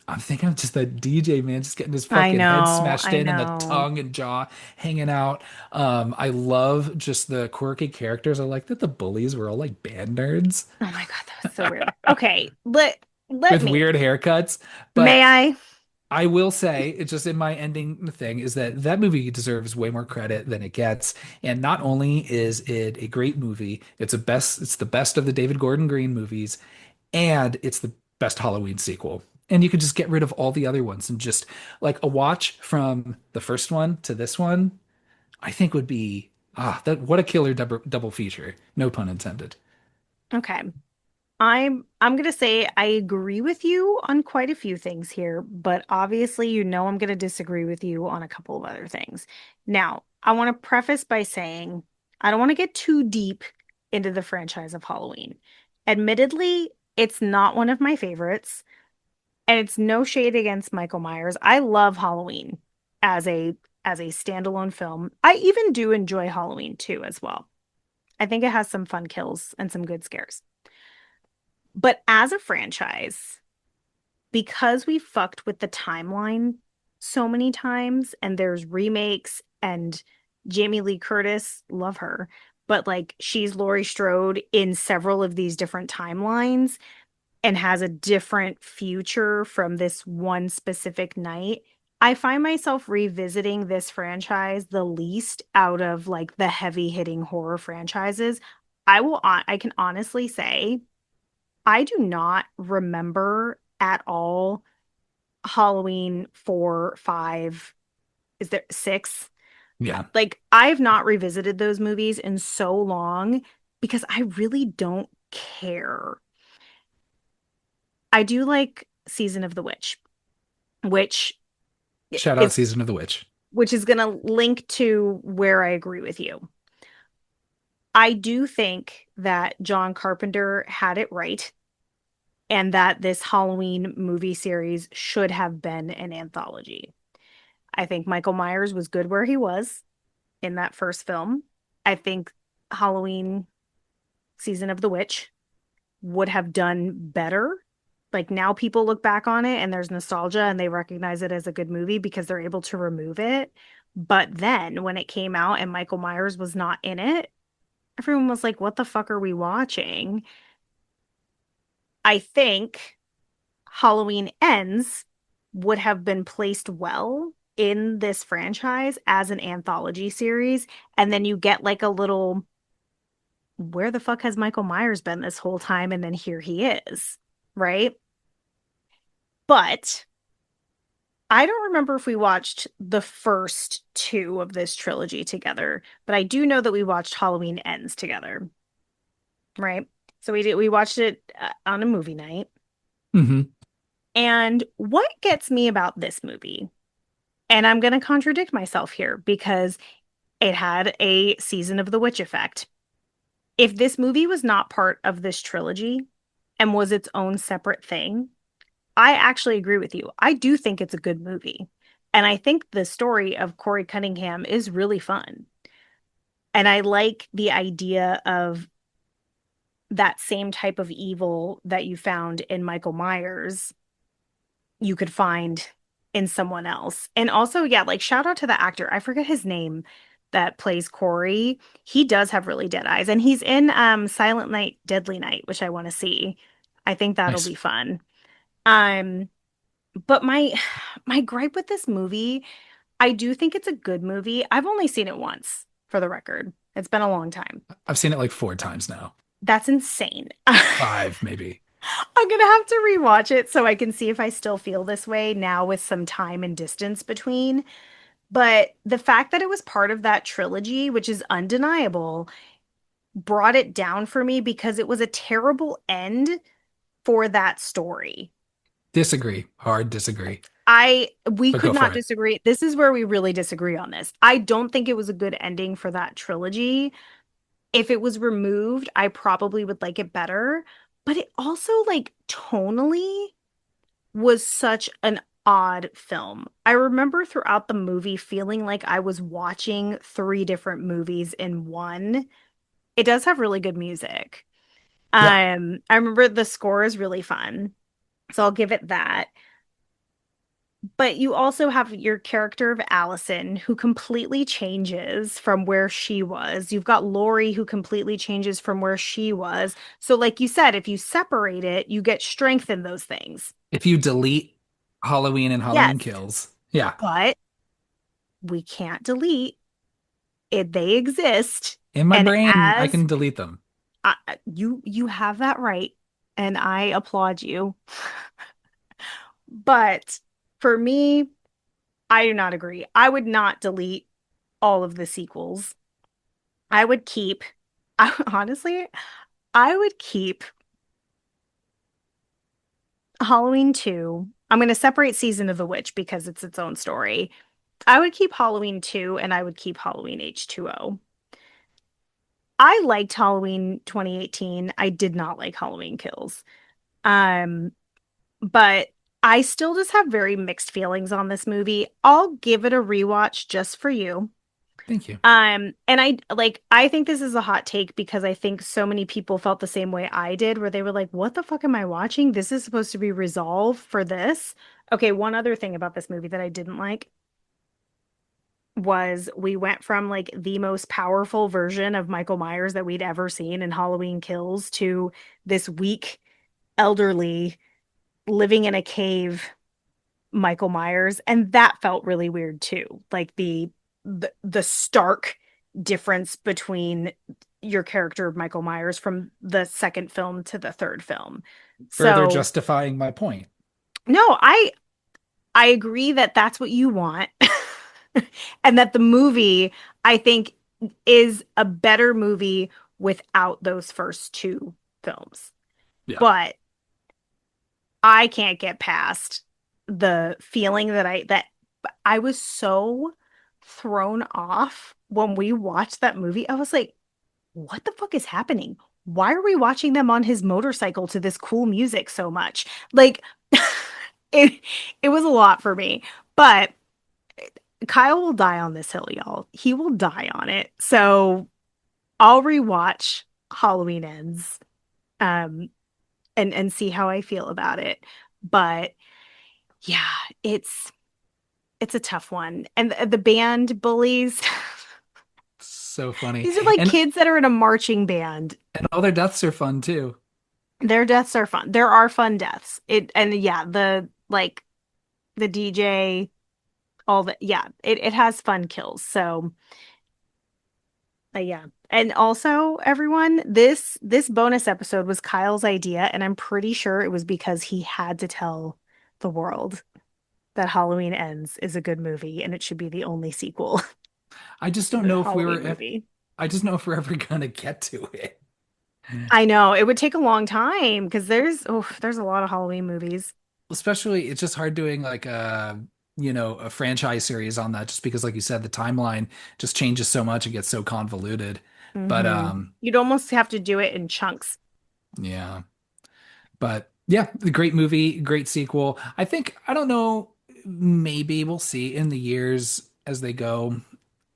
I'm thinking of just that DJ man just getting his I fucking head know, smashed I in and the know. tongue and jaw hanging out. I love just the quirky characters. I like that the bullies were all like band nerds Oh my God, that was so weird. Okay, let with me. weird haircuts. May But I? I will say, it's just in my ending thing, is that that movie deserves way more credit than it gets. And not only is it a great movie, it's the best of the David Gordon Green movies. and it's the best Halloween sequel. And you could just get rid of all the other ones and just like a watch from the first one to this one, I think would be that what a killer double feature. No pun intended. Okay. I'm gonna say I agree with you on quite a few things here, but obviously you know I'm gonna disagree with you on a couple of other things. Now, I want to preface by saying I don't want to get too deep into the franchise of Halloween. Admittedly, it's not one of my favorites, and it's no shade against Michael Myers. I love Halloween as a standalone film. I even do enjoy Halloween 2 as well. I think it has some fun kills and some good scares. But as a franchise, because we fucked with the timeline so many times and there's remakes and Jamie Lee Curtis, love her, but like she's Laurie Strode in several of these different timelines and has a different future from this one specific night. I find myself revisiting this franchise the least out of like the heavy hitting horror franchises. I can honestly say I do not remember at all Halloween 4, 5, is there 6? Yeah. Like, I've not revisited those movies in so long because I really don't care. I do like Season of the Witch, which Shout out is Season of the Witch. which is going to link to where I agree with you. I do think that John Carpenter had it right and that this Halloween movie series should have been an anthology. I think Michael Myers was good where he was in that first film. I think Halloween Season of the Witch would have done better. Like now people look back on it and there's nostalgia and they recognize it as a good movie because they're able to remove it. But then when it came out and Michael Myers was not in it, everyone was like, what the fuck are we watching? I think Halloween Ends would have been placed well in this franchise as an anthology series. And then you get like a little, where the fuck has Michael Myers been this whole time? And then here he is, right? But I don't remember if we watched the first two of this trilogy together, but I do know that we watched Halloween Ends together, right? So we watched it on a movie night. Hmm. And what gets me about this movie, and I'm going to contradict myself here because it had a season of the witch effect. If this movie was not part of this trilogy and was its own separate thing, I actually agree with you. I do think it's a good movie. And I think the story of Corey Cunningham is really fun. And I like the idea of that same type of evil that you found in Michael Myers, you could find in someone else. And also, yeah, like shout out to the actor. I forget his name that plays Corey. He does have really dead eyes. And he's in Silent Night, Deadly Night, which I want to see. I think that'll Nice. be fun. Um, but my gripe with this movie, I do think it's a good movie. I've only seen it once, for the record. It's been a long time. I've seen it like 4 times now. That's insane. 5, maybe. I'm gonna have to rewatch it so I can see if I still feel this way now with some time and distance between. But the fact that it was part of that trilogy, which is undeniable, brought it down for me because it was a terrible end for that story. Disagree. Hard disagree. We But could go not for it. disagree. This is where we really disagree on this. I don't think it was a good ending for that trilogy. If it was removed, I probably would like it better. But it also, like, tonally was such an odd film. I remember throughout the movie feeling like I was watching three different movies in one. It does have really good music. Yeah. I remember the score is really fun, so I'll give it that. But you also have your character of Allison who completely changes from where she was. You've got Laurie who completely changes from where she was. So, like you said, if you separate it, you get strength in those things. If you delete Halloween and Yes, Halloween Kills, yeah. but we can't delete it. They exist. In my And brain, I as can delete them. you have that right. and I applaud you. But for me, I do not agree. I would not delete all of the sequels. I would keep, honestly, I would keep Halloween 2. I'm going to separate Season of the Witch because it's its own story. I would keep Halloween 2 and I would keep Halloween H2O. I liked Halloween 2018. I did not like Halloween Kills. Um, but I still just have very mixed feelings on this movie. I'll give it a rewatch just for you. Thank you. And I think this is a hot take because I think so many people felt the same way I did, where they were like, what the fuck am I watching? This is supposed to be resolved for this. Okay, one other thing about this movie that I didn't like was we went from like the most powerful version of Michael Myers that we'd ever seen in Halloween Kills to this weak, elderly, living in a cave Michael Myers, and that felt really weird too. Like the stark difference between your character of Michael Myers from the second film to the third film. Further So, justifying my point. no, I agree that that's what you want. And that the movie, I think, is a better movie without those first two films. Yeah. But I can't get past the feeling that I was so thrown off when we watched that movie. I was like, what the fuck is happening? Why are we watching them on his motorcycle to this cool music so much? Like it it was a lot for me. But Kyle will die on this hill, y'all. He will die on it. So I'll rewatch Halloween Ends um and see how I feel about it. But yeah, it's it's a tough one. And the band bullies, So funny. these are like And kids that are in a marching band. all their deaths are fun too. Their deaths are fun. There are fun deaths. It and yeah, the DJ, all the yeah, it has fun kills. So yeah. And also, everyone, this bonus episode was Kyle's idea, and I'm pretty sure it was because he had to tell the world that Halloween Ends is a good movie and it should be the only sequel I just to don't the know if Halloween movie. I just know if we're ever gonna get to it. I know it would take a long time because there's a lot of Halloween movies. Especially, it's just hard doing like a franchise series on that just because like you said, the timeline just changes so much and gets so convoluted. But You'd almost have to do it in chunks. yeah. But yeah, the great movie, great sequel. I think, I don't know, maybe we'll see in the years as they go.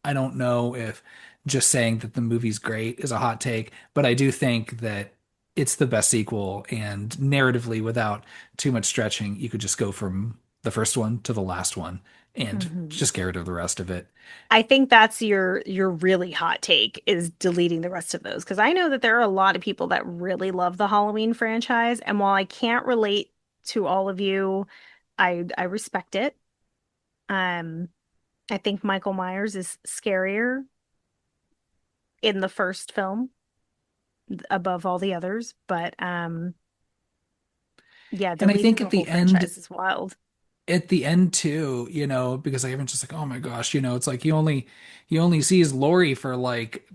I don't know if just saying that the movie's great is a hot take, but I do think that it's the best sequel. And narratively, without too much stretching, you could just go from the first one to the last one and Mhm. just get rid of the rest of it. I think that's your really hot take is deleting the rest of those because I know that there are a lot of people that really love the Halloween franchise, and while I can't relate to all of you, I respect it. Um, I think Michael Myers is scarier in the first film above all the others, but yeah, And I deleting think the whole franchise is wild. at the end too, because like everyone's just like, oh my gosh, it's like he only sees Lori for like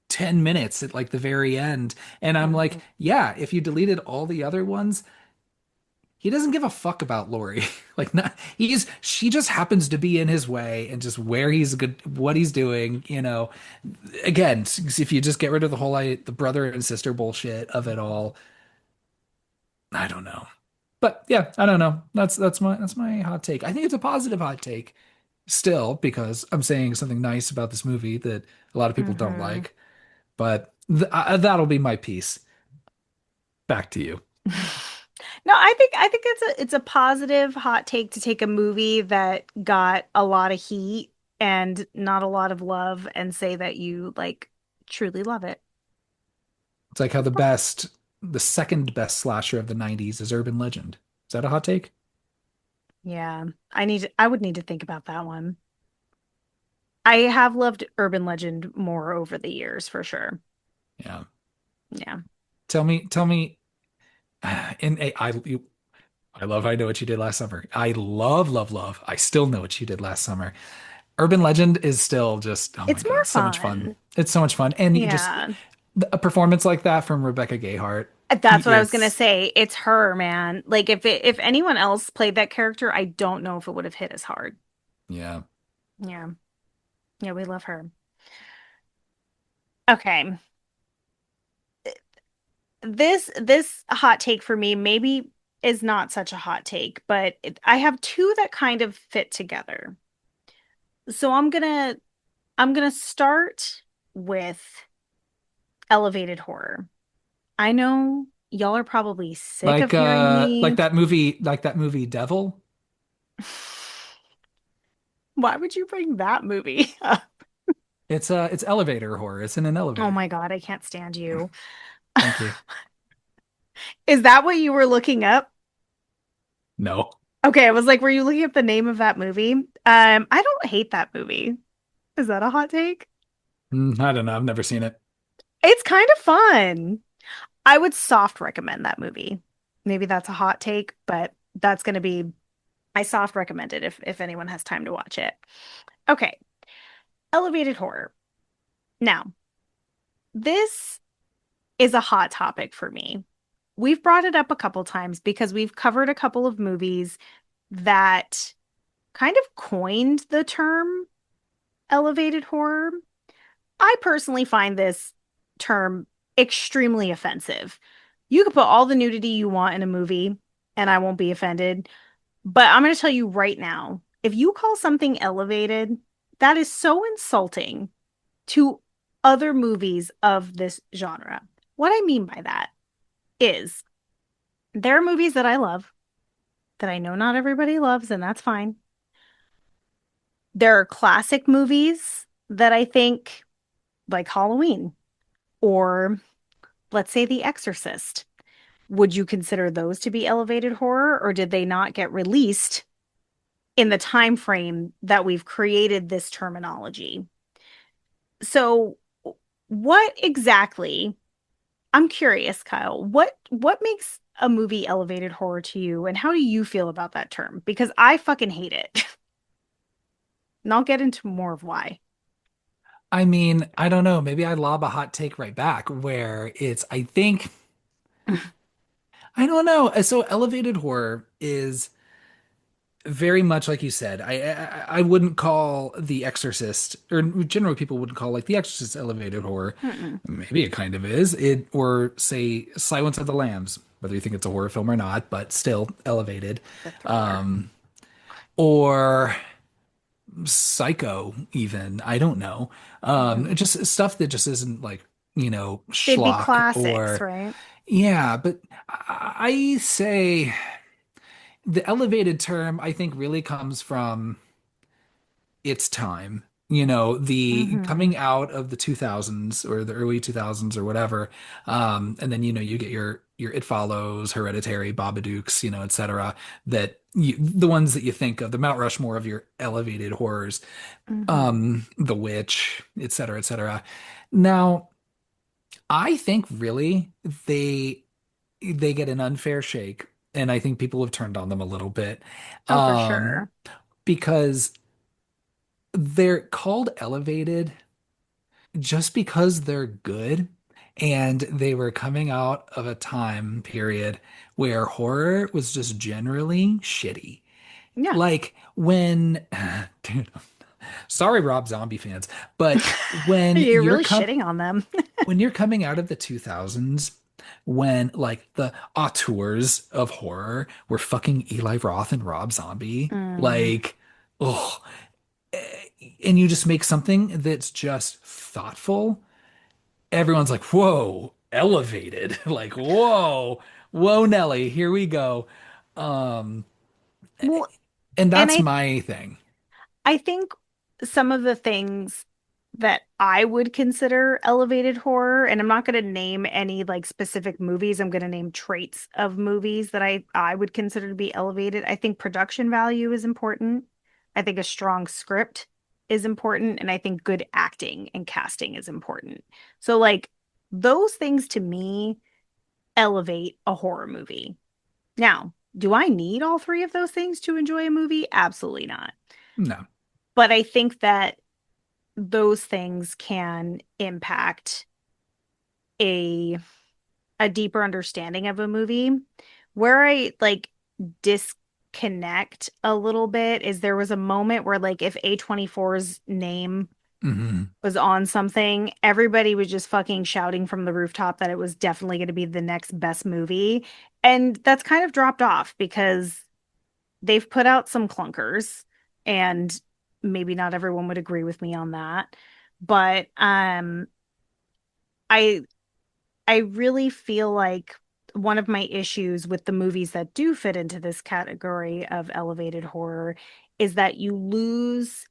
10 minutes at like the very end. And I'm like, Mhm. yeah, if you deleted all the other ones, he doesn't give a fuck about Lori. Like not she just happens to be in his way and just where he's good what he's doing. Again, if you just get rid of the brother and sister bullshit of it all, I don't know. But yeah, I don't know. That's my hot take. I think it's a positive hot take still because I'm saying something nice about this movie that a lot of people don't Mhm. like. But that'll be my piece. Back to you. No, I think it's a positive hot take to take a movie that got a lot of heat and not a lot of love and say that you like truly love it. It's like how the second best slasher of the 90s is Urban Legend. Is that a hot take? Yeah, I would need to think about that one. I have loved Urban Legend more over the years for sure. Yeah. Yeah. Tell me in a I love I Know What You Did Last Summer. I love, love, love. I still know what you did last summer. Urban Legend is still just, oh my It's more God, so much fun. fun. It's so much fun. And you just Yeah. a performance like that from Rebecca Gayheart. That's what I was gonna It's say. It's her, man. Like if anyone else played that character, I don't know if it would have hit as hard. yeah. Yeah. Yeah, we love her. Okay. This hot take for me maybe is not such a hot take, but I have two that kind of fit together. So I'm gonna start with elevated horror. I know y'all are probably sick of hearing me. Like that movie Devil. Why would you bring that movie up? It's elevator horror. It's in an Oh elevator. my God, I can't stand you. Thank you. Is that what you were looking up? No. Okay, I was like, were you looking up the name of that movie? I don't hate that movie. Is that a hot take? I don't know. I've never seen it. It's kind of fun. I would soft recommend that movie. Maybe that's a hot take, but that's going to be I soft recommend it if anyone has time to watch it. Okay, elevated horror. Now, this is a hot topic for me. We've brought it up a couple times because we've covered a couple of movies that kind of coined the term elevated horror. I personally find this term extremely offensive. You could put all the nudity you want in a movie and I won't be offended. But I'm going to tell you right now, if you call something elevated, that is so insulting to other movies of this genre. What I mean by that is there are movies that I love that I know not everybody loves, and that's fine. There are classic movies that I think, like Halloween, or let's say The Exorcist. Would you consider those to be elevated horror, or did they not get released in the time frame that we've created this terminology? So, what exactly? I'm curious, Kyle. What makes a movie elevated horror to you, and how do you feel about that term? Because I fucking hate it. And I'll get into more of why. I mean, I don't know. Maybe I lob a hot take right back where I think, I don't know. So elevated horror is very much like you said. I wouldn't call The Exorcist, or generally people wouldn't call like The Exorcist elevated horror. Mm-mm. Maybe it kind of is. It or say Silence of the Lambs, whether you think it's a horror film or not, but still elevated. The thriller. Um, or Psycho, even. I don't know. Mhm. Just stuff that just isn't like, They'd be schlock classics, or right? yeah, but I say the elevated term I think really comes from its time. The Hmm. coming out of the 2000s or the early 2000s or whatever. And then, you get your It Follows, Hereditary, Babadooks, et cetera, the ones that you think of, the Mount Rushmore of your elevated horrors, Hmm. The Witch, et cetera, et cetera. Now, I think really they get an unfair shake, and I think people have turned on them a little bit. Oh, for Um, sure. because they're called elevated just because they're good. And they were coming out of a time period where horror was just generally shitty. Yeah. Like when, dude, sorry, Rob Zombie fans, but You're really shitting on them. when you're coming out of the 2000s, when like the auteurs of horror were fucking Eli Roth and Rob Zombie, Mm. like, oh, and you just make something that's just thoughtful, everyone's like, whoa, elevated. Like, whoa, Nelly, here we go. Um, Well, and and that's I my thing. I think some of the things that I would consider elevated horror, and I'm not going to name any like specific movies. I'm going to name traits of movies that I would consider to be elevated. I think production value is important. I think a strong script is important, and I think good acting and casting is important. So like those things to me elevate a horror movie. Now, do I need all three of those things to enjoy a movie? Absolutely not. No. But I think that those things can impact a a deeper understanding of a movie. Where I like disconnect a little bit is there was a moment where like if A24's name Hmm. was on something, everybody was just fucking shouting from the rooftop that it was definitely going to be the next best movie. And that's kind of dropped off because they've put out some clunkers and maybe not everyone would agree with me on that. But I I really feel like one of my issues with the movies that do fit into this category of elevated horror is that you lose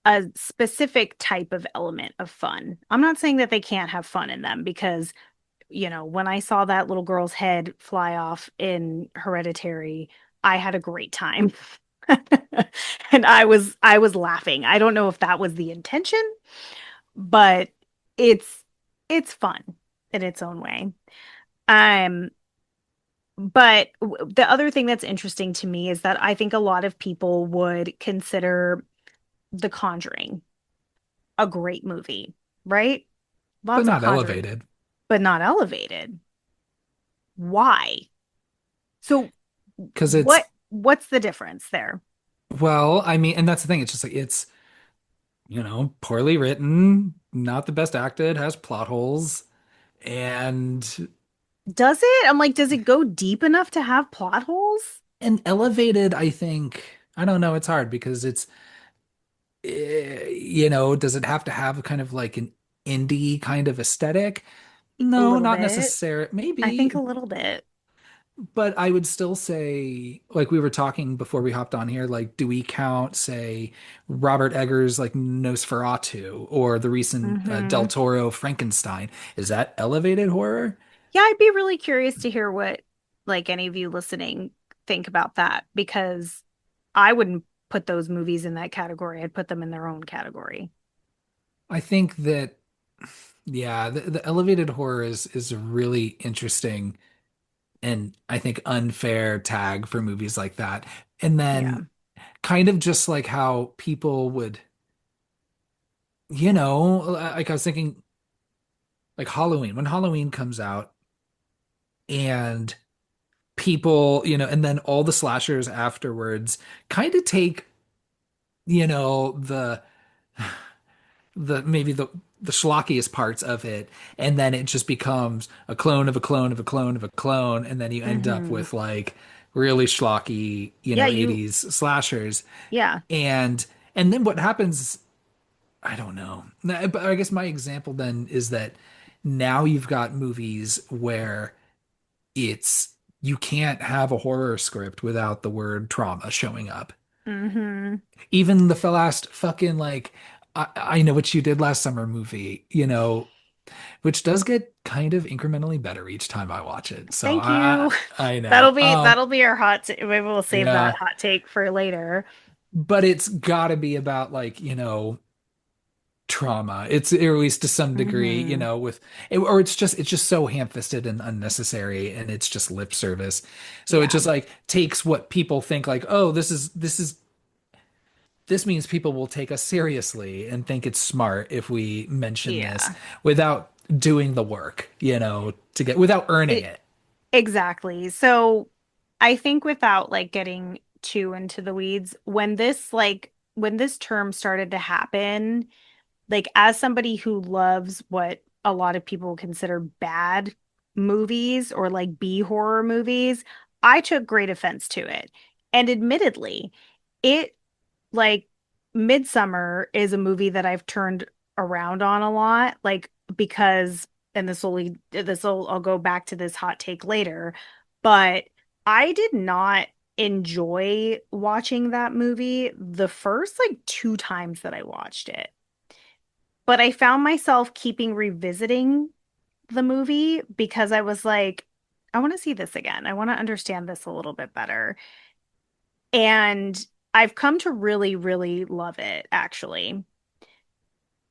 a specific type of element of fun. I'm not saying that they can't have fun in them because, when I saw that little girl's head fly off in Hereditary, I had a great time. And I was laughing. I don't know if that was the intention, but it's it's fun in its own way. Um, but the other thing that's interesting to me is that I think a lot of people would consider The Conjuring a great movie, right? But Lots of not Conjuring, elevated. but not elevated. Why? So Because it's, what's the difference there? well, I mean, and that's the thing. It's just like, poorly written, not the best acted, has plot holes. And Does it? I'm like, does it go deep enough to have plot holes? elevated, I think, I don't know, it's hard because does it have to have kind of like an indie kind of aesthetic? A No, little not bit. necessarily. I think Maybe, a little bit. but I would still say, like we were talking before we hopped on here, like, do we count, say, Robert Eggers' like Nosferatu or the recent Del Hmm. Toro Frankenstein? Is that elevated horror? Yeah, I'd be really curious to hear what like any of you listening think about that because I wouldn't put those movies in that category. I'd put them in their own category. I think that, yeah, the elevated horror is a really interesting and I think unfair tag for movies like that. And Yeah. then kind of just like how people would, like I was thinking like Halloween, when Halloween comes out and people, and then all the slashers afterwards kind of take, the maybe the schlockiest parts of it, and then it just becomes a clone of a clone of a clone of a clone, and then you end up Hmm. with like really schlocky, Yeah, 80s slashers. yeah. And then what happens, I don't know. But I guess my example then is that now you've got movies where it's you can't have a horror script without the word trauma showing up. Hmm. Even the last fucking like I Know What You Did Last Summer movie, which does get kind of incrementally better each time I watch it. So Thank you. I That'll know. be that'll be our maybe we'll save that Yeah, hot take for later. but it's got to be about like, trauma. It's, or at least to some degree, Hmm. with or it's just so ham-fisted and unnecessary and it's just lip service. So it Yeah. just like takes what people think like, "Oh, this means people will take us seriously and think it's smart if we mention this Yeah. without doing the work, without earning It, it." exactly. So I think without like getting too into the weeds, when this term started to happen, like as somebody who loves what a lot of people consider bad movies or like B horror movies, I took great offense to it. And admittedly, it like Midsummer is a movie that I've turned around on a lot, like because and I'll go back to this hot take later, but I did not enjoy watching that movie the first like two times that I watched it. But I found myself keeping revisiting the movie because I was like, I want to see this again. I want to understand this a little bit better. And I've come to really, really love it, actually.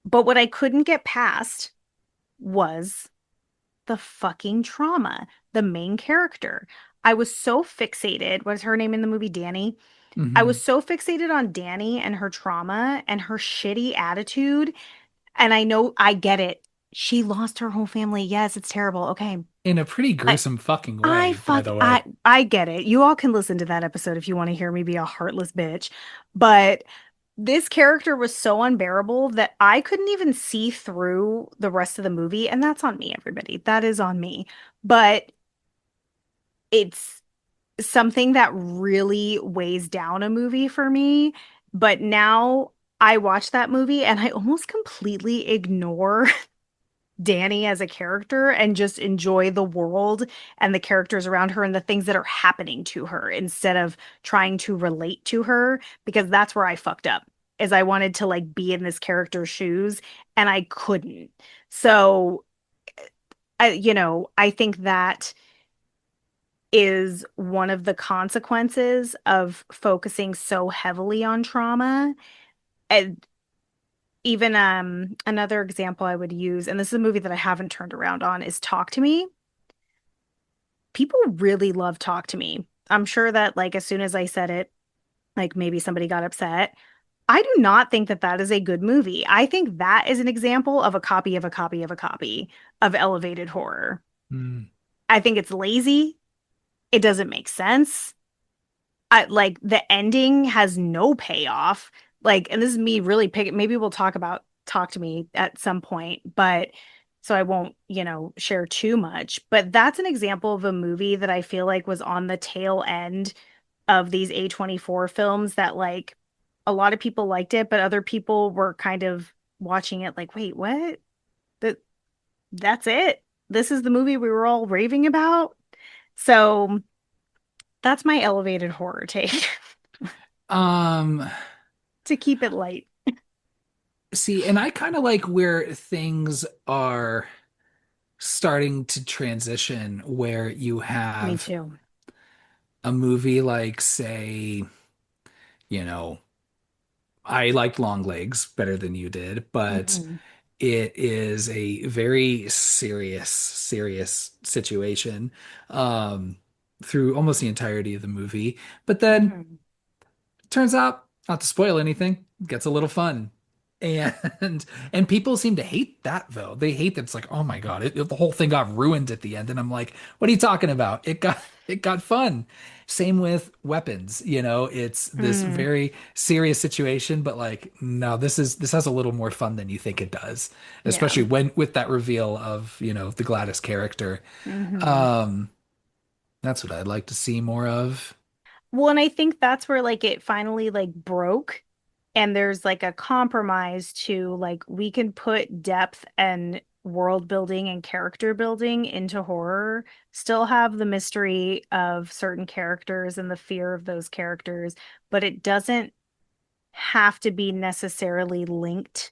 But what I couldn't get past was the fucking trauma, the main character. I was so fixated. What is her name in the movie? Danny. I Hmm. was so fixated on Danny and her trauma and her shitty attitude. And I know I get it. She lost her whole family. Yes, it's terrible. Okay. In a pretty I gruesome fucking I way, by fuck the way. I get it. You all can listen to that episode if you want to hear me be a heartless bitch. But this character was so unbearable that I couldn't even see through the rest of the movie, and that's on me, everybody. That is on me. But it's something that really weighs down a movie for me. But now I watch that movie and I almost completely ignore Danny as a character and just enjoy the world and the characters around her and the things that are happening to her instead of trying to relate to her because that's where I fucked up is I wanted to like be in this character's shoes and I couldn't. So I think that is one of the consequences of focusing so heavily on trauma. And even another example I would use, and this is a movie that I haven't turned around on, is Talk to Me. People really love Talk to Me. I'm sure that like as soon as I said it, like maybe somebody got upset. I do not think that that is a good movie. I think that is an example of a copy of a copy of a copy of elevated horror. Mm. I think it's lazy. It doesn't make sense. I like the ending has no payoff. Like, and this is me really picking, maybe we'll talk about Talk to Me at some point, but so I won't, share too much. But that's an example of a movie that I feel like was on the tail end of these A24 films that like a lot of people liked it, but other people were kind of watching it like, wait, what? That that's it? This is the movie we were all raving about? So that's my elevated horror take Um, to keep it light. See, and I kind of like where things are starting to transition, where you Me have too. a movie like, say, you know, I liked Long Legs better than you did, but Hmm. it is a very serious situation um, through almost the entirety of the movie. But then Hmm. turns out, not to spoil anything, gets a little fun. And and people seem to hate that though. They hate that it's like, oh my God, the whole thing got ruined at the end. And I'm like, what are you talking about? It got fun. Same with weapons, it's this Mm, very serious situation, but like, no, this has a little more fun than you think it does, yeah. especially when with that reveal of, the Gladys character. Hmm. Um, that's what I'd like to see more of. Well, and I think that's where like it finally like broke and there's like a compromise to like we can put depth and world building and character building into horror, still have the mystery of certain characters and the fear of those characters, but it doesn't have to be necessarily linked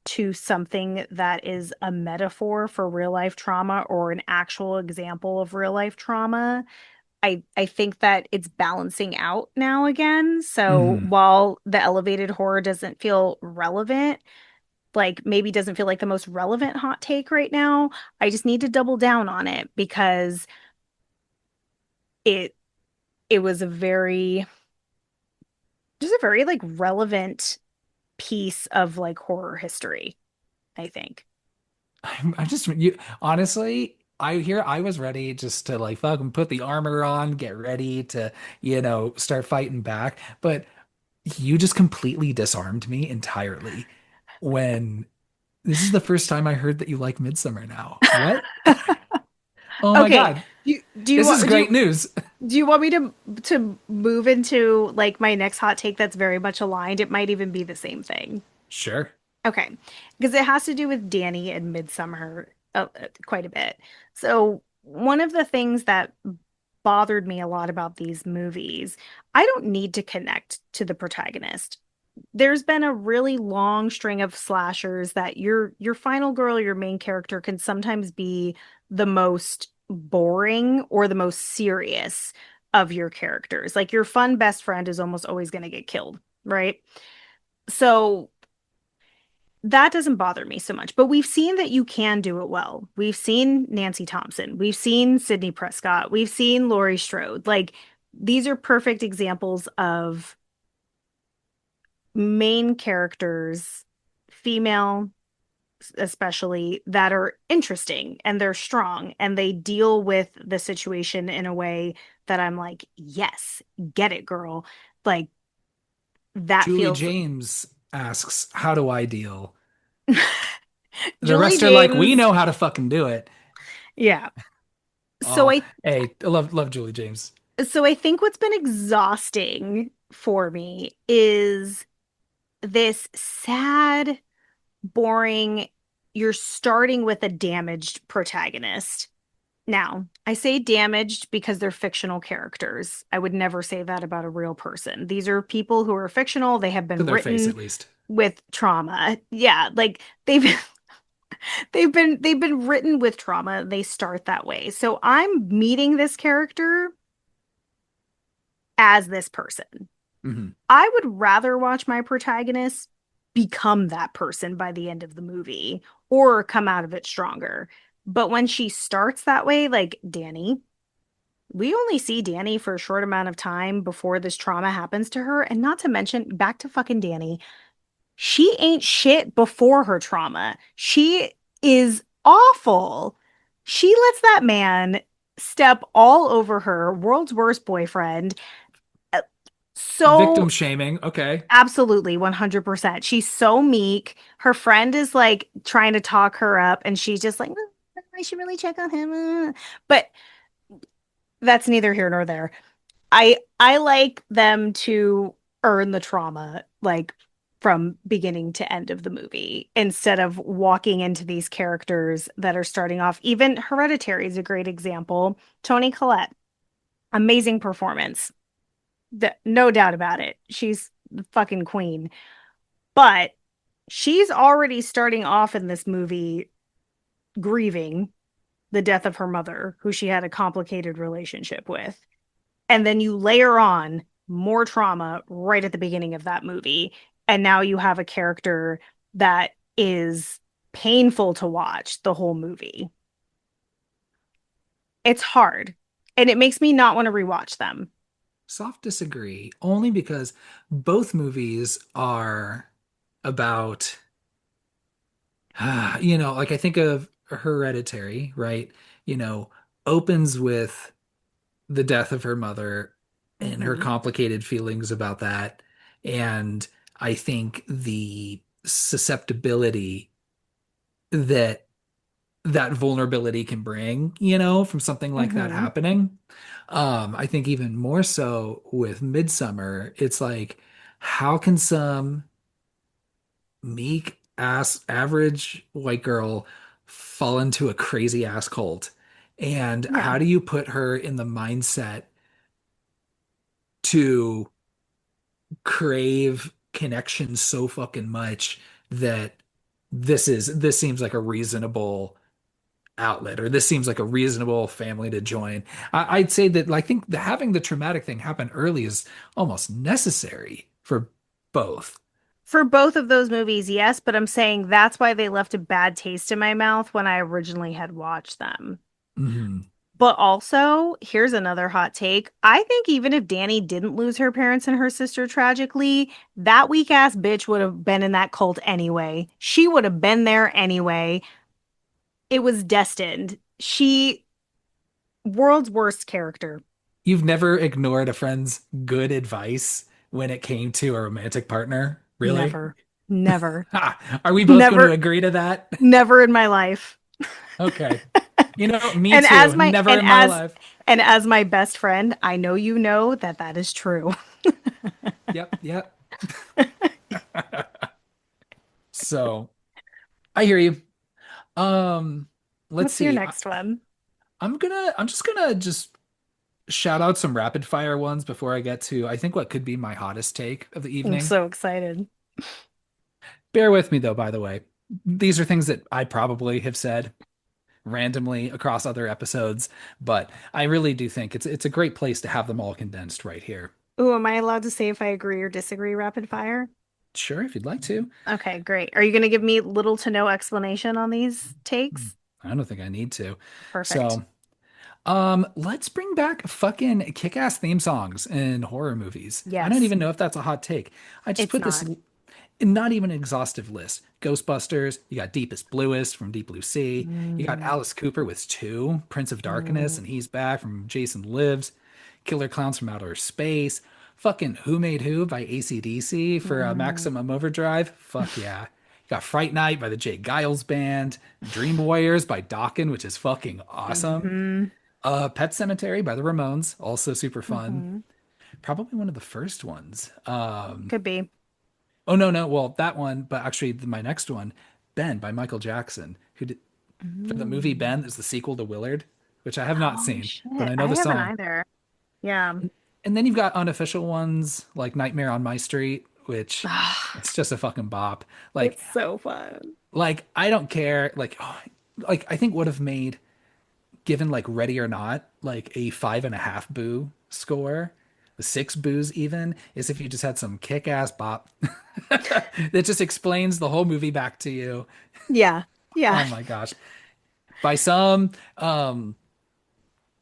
to something that is a metaphor for real life trauma or an actual example of real life trauma. I think that it's balancing out now again. So Hmm. while the elevated horror doesn't feel relevant, like maybe doesn't feel like the most relevant hot take right now, I just need to double down on it because it it was just a very like relevant piece of like horror history, I think. I just honestly, I was ready just to like fucking put the armor on, get ready to, start fighting back. But you just completely disarmed me entirely when this is the first time I heard that you like Midsummer now. What? Oh my Okay, God. do you This is want great news. do you want me to move into like my next hot take that's very much aligned? It might even be the same thing. Sure. Okay, because it has to do with Danny and Midsummer quite a bit. So one of the things that bothered me a lot about these movies, I don't need to connect to the protagonist. There's been a really long string of slashers that your final girl, your main character can sometimes be the most boring or the most serious of your characters. Like your fun best friend is almost always going to get killed, right? So that doesn't bother me so much. But we've seen that you can do it well. We've seen Nancy Thompson. We've seen Sydney Prescott. We've seen Laurie Strode. Like these are perfect examples of main characters, female especially, that are interesting and they're strong and they deal with the situation in a way that I'm like, yes, get it, girl. Like that Julie feels James asks, "How do I deal?" The Julie rest are like, "We James. know how to fucking do it." Yeah. So Oh, I hey, I love Julie James. so I think what's been exhausting for me is this sad, boring, you're starting with a damaged protagonist. Now, I say damaged because they're fictional characters. I would never say that about a real person. These are people who are fictional. They have To been their face, written at least. with trauma. Yeah, like they've they've been written with trauma. They start that way. So I'm meeting this character as this person. Hmm. I would rather watch my protagonist become that person by the end of the movie or come out of it stronger. But when she starts that way, like Danny, we only see Danny for a short amount of time before this trauma happens to her. And not to mention, back to fucking Danny, she ain't shit before her trauma. She is awful. She lets that man step all over her, world's worst boyfriend. Uh, Victim So shaming. Okay. absolutely 100%. She's so meek. Her friend is like trying to talk her up, and she's just like, I should really check on him. But that's neither here nor there. I like them to earn the trauma like from beginning to end of the movie instead of walking into these characters that are starting off. Even Hereditary is a great example. Toni Collette, amazing performance. No doubt about it. She's the fucking queen. But she's already starting off in this movie grieving the death of her mother, who she had a complicated relationship with. And then you layer on more trauma right at the beginning of that movie. And now you have a character that is painful to watch the whole movie. It's hard. And it makes me not want to rewatch them. Soft disagree, only because both movies are about, like I think of Hereditary, right? You know, opens with the death of her mother and her Mm-hmm. complicated feelings about that. And I think the susceptibility that that vulnerability can bring, from something like that Mm-hmm. happening. I think even more so with Midsummer, it's like, how can some meek ass average white girl fall into a crazy ass cult? And Yeah. how do you put her in the mindset to crave connection so fucking much that this seems like a reasonable outlet, or this seems like a reasonable family to join? I'd say that I think having the traumatic thing happen early is almost necessary for both. For both of those movies, yes, but I'm saying that's why they left a bad taste in my mouth when I originally had watched them. Hmm. But also, here's another hot take. I think even if Danny didn't lose her parents and her sister tragically, that weak ass bitch would have been in that cult anyway. She would have been there anyway. It was destined. She, world's worst character. You've never ignored a friend's good advice when it came to a romantic partner, really? Never, never, Ha! Are we both going to never, agree to that? never in my life. Okay. Me And too. Never in my life. and as my best friend, I know you know that that is true. Yep, yep. So I hear you. Um, let's What's your see. next one? I'm just gonna shout out some rapid fire ones before I get to, I think, what could be my hottest take of the I'm evening. so excited. Bear with me though, by the way. These are things that I probably have said randomly across other episodes, but I really do think it's a great place to have them all condensed right here. Ooh, am I allowed to say if I agree or disagree rapid fire? Sure, if you'd like to. Okay, great. Are you going to give me little to no explanation on these Hmm, takes? I don't think I need to. Perfect. So, let's bring back fucking kick-ass theme songs in horror movies. I don't Yes, even know if that's a hot take. I just it's put this not. not even an exhaustive list. Ghostbusters, you got Deepest Bluest from Deep Blue Sea. You got Mm, Alice Cooper with Two, Prince of Darkness, mm, and he's back from Jason Lives. Killer Clowns from Outer Space. Fucking Who Made Who by AC/DC for mm. Maximum Overdrive. Fuck yeah. You got Fright Night by the Jay Giles Band. Dream Warriors by Dokken, which is fucking awesome. Mm-hmm. Pet Cemetery by the Ramones, also super fun. Mm-hmm. Probably one of the first ones. Could be. Oh no, no. Well, that one, but actually my next one, Ben by Michael Jackson, who did for the movie Mm. Ben is the sequel to Willard, which I have not Oh seen, but shit. I know I the haven't song. either. Yeah. And then you've got unofficial ones like Nightmare on My Street, which it's just a fucking bop. Like, It's so fun. I don't care. Like I think would have made given like Ready or Not like a 5.5 boo score, the 6 boos even, is if you just had some kick-ass bop that just explains the whole movie back to you. Yeah. Yeah. Oh my gosh. By some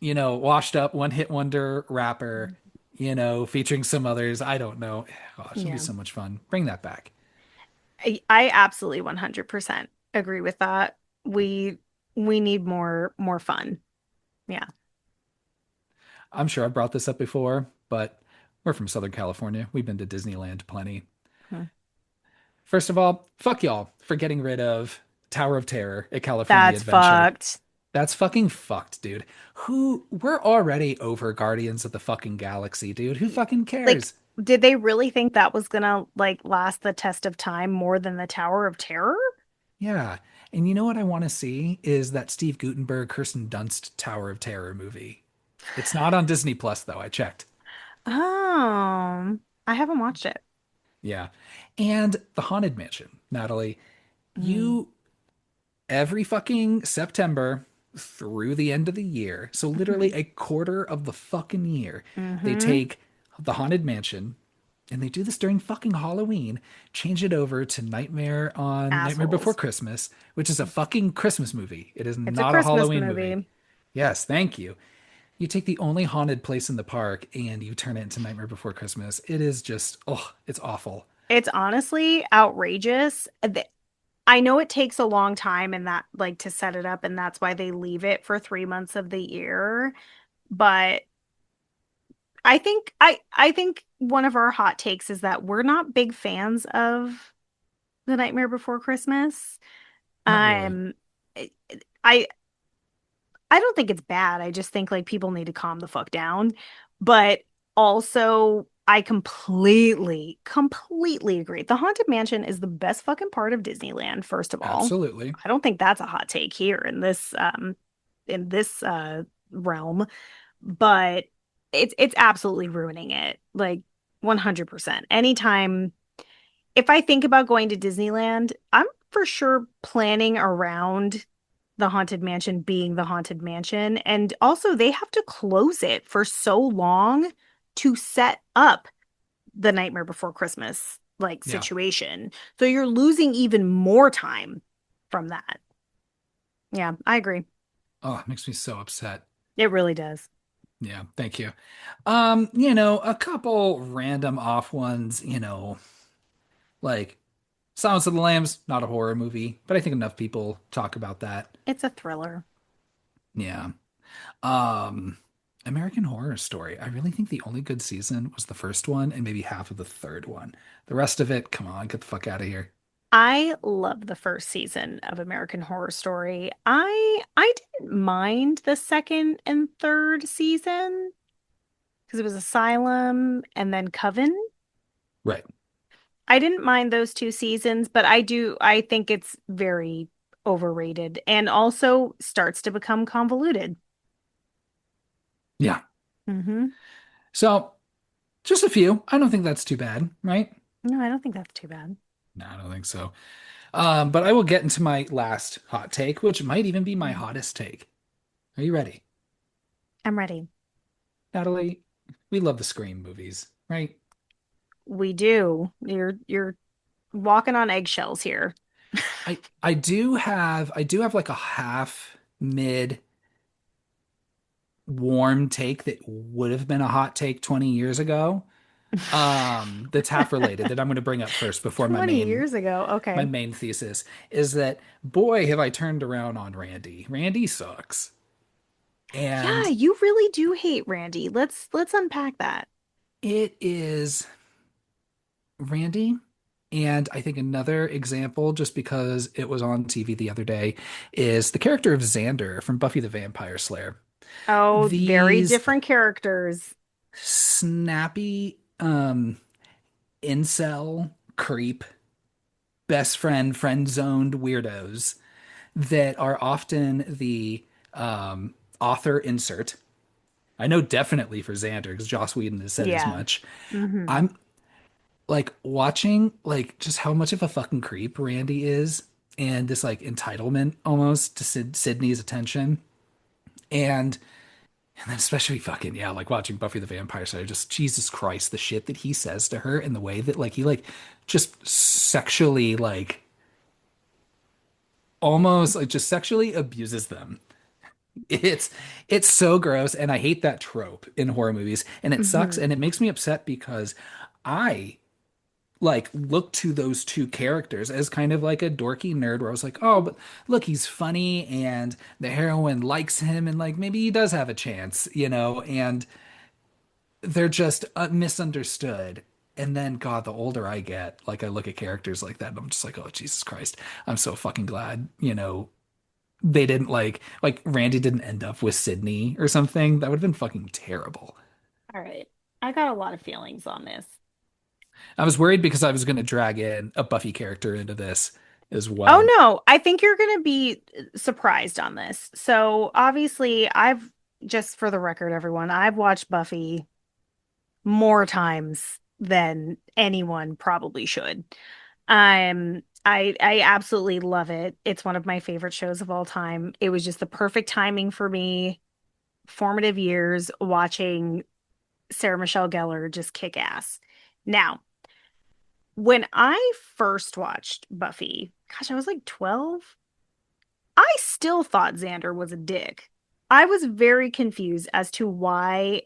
washed up one hit wonder rapper, featuring some others. I don't know. Gosh, it'll be Yeah. so much fun. Bring that back. I absolutely 100% agree with that. We we need more fun. Yeah. I'm sure I've brought this up before, but we're from Southern California. We've been to Disneyland plenty. Hmm. First of all, fuck y'all for getting rid of Tower of Terror at California That's Adventure. fucked. That's fucking fucked, dude. We're already over Guardians of the fucking Galaxy, dude. Who fucking Like, cares? did they really think that was gonna like last the test of time more than the Tower of Terror? Yeah. And you know what I want to see is that Steve Guttenberg, Kirsten Dunst Tower of Terror movie. It's not on Disney Plus though. I checked. I haven't watched it. Yeah. And The Haunted Mansion, Natalie, Mm. you every fucking September through the end of the year, so literally Hmm. a quarter of the fucking year, they Hmm. take The Haunted Mansion and they do this during fucking Halloween, change it over to Nightmare Before Assholes. Christmas, which is a fucking Christmas movie. It is It's a not a Christmas Halloween movie. movie. Yes, thank you. You take the only haunted place in the park and you turn it into Nightmare Before Christmas. It is just, oh, it's awful. It's honestly outrageous. I know it takes a long time and that like to set it up, and that's why they leave it for 3 months of the year. But I think one of our hot takes is that we're not big fans of The Nightmare Before Christmas. Not really. Um, I I don't think it's bad. I just think like people need to calm the fuck down. But also, I completely agree. The Haunted Mansion is the best fucking part of Disneyland, first of all. Absolutely. I don't think that's a hot take here in this realm, but it's absolutely ruining it. Like 100%. Anytime if I think about going to Disneyland, I'm for sure planning around the Haunted Mansion being the Haunted Mansion. And also, they have to close it for so long to set up the Nightmare Before Christmas like Yeah. situation. So you're losing even more time from that. Yeah, I agree. Oh, it makes me so upset. It really does. Yeah, thank you. A couple random off ones, like Silence of the Lambs, not a horror movie, but I think enough people talk about that. It's a thriller. Yeah. Um, American Horror Story. I really think the only good season was the first one and maybe half of the third one. The rest of it, come on, get the fuck out of here. I love the first season of American Horror Story. I didn't mind the second and third season because it was Asylum and then Coven. Right. I didn't mind those two seasons, but I think it's very overrated and also starts to become convoluted. Yeah. Hmm. So, just a few. I don't think that's too bad, right? No, I don't think that's too bad. No, I don't think so. But I will get into my last hot take, which might even be my hottest take. Are you ready? I'm ready. Natalie, we love the Scream movies, right? We do. You're walking on eggshells here. I do have like a half mid warm take that would have been a hot take 20 years ago. That's half related that I'm going to bring up first before 20 years ago. my Okay. main thesis is that boy have I turned around on Randy. Randy sucks. Yeah, And you really do hate Randy. Let's unpack that. it is Randy. And I think another example, just because it was on TV the other day, is the character of Xander from Buffy the Vampire Slayer. Oh, very These different characters. snappy incel creep friend zoned weirdos that are often the author insert. I know definitely for Xander because Joss Whedon has said as Yeah. much. Hmm. I'm like watching like just how much of a fucking creep Randy is and this like entitlement almost to Sydney's attention. And then especially fucking yeah, like watching Buffy the Vampire Slayer, just Jesus Christ, the shit that he says to her and the way that like he like just sexually like almost like just sexually abuses them. It's it's so gross and I hate that trope in horror movies and it sucks Hmm. and it makes me upset because I like look to those two characters as kind of like a dorky nerd where I was like, oh, but look, he's funny and the heroine likes him and like maybe he does have a chance, and they're just misunderstood. And then, God, the older I get, like I look at characters like that, and I'm just like, oh, Jesus Christ, I'm so fucking glad, they didn't like Randy didn't end up with Sydney or something. That would have been fucking terrible. All right. I got a lot of feelings on this. I was worried because I was going to drag in a Buffy character into this as Oh well. no, I think you're going to be surprised on this. So, obviously, just for the record, everyone, I've watched Buffy more times than anyone probably should. I absolutely love it. It's one of my favorite shows of all time. It was just the perfect timing for me, formative years watching Sarah Michelle Gellar just kick ass. Now, when I first watched Buffy, gosh, I was like 12. I still thought Xander was a dick. I was very confused as to why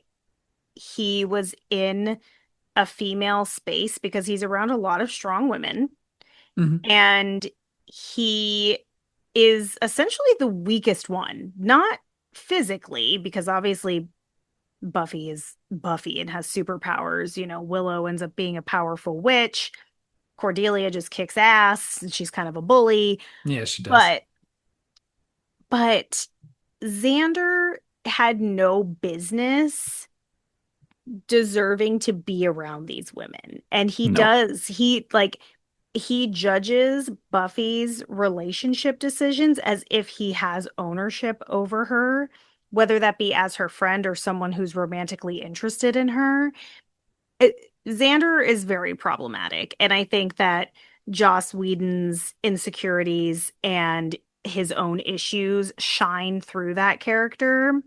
he was in a female space because he's around a lot of strong women Hmm. and he is essentially the weakest one, not physically, because obviously Buffy is Buffy and has superpowers. Willow ends up being a powerful witch. Cordelia just kicks ass and she's kind of a bully. Yeah, she does. But but Xander had no business deserving to be around these women. And he No. does. He judges Buffy's relationship decisions as if he has ownership over her, whether that be as her friend or someone who's romantically interested in her. It, Xander is very problematic. And I think that Joss Whedon's insecurities and his own issues shine through that character.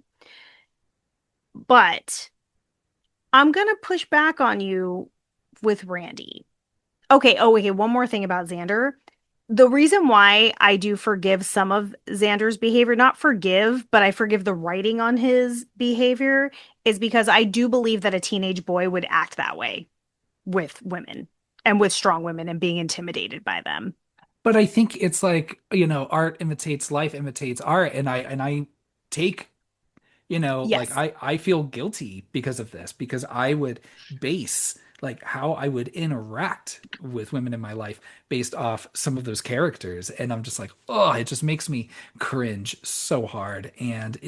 But I'm going to push back on you with Randy. Okay. Oh, okay. One more thing about Xander. The reason why I do forgive some of Xander's behavior, not forgive, but I forgive the writing on his behavior, is because I do believe that a teenage boy would act that way with women and with strong women and being intimidated by them. But I think it's like, art imitates life imitates art and I take, like Yes. I feel guilty because of this because I would base like how I would interact with women in my life based off some of those characters and I'm just like, oh, it just makes me cringe so hard and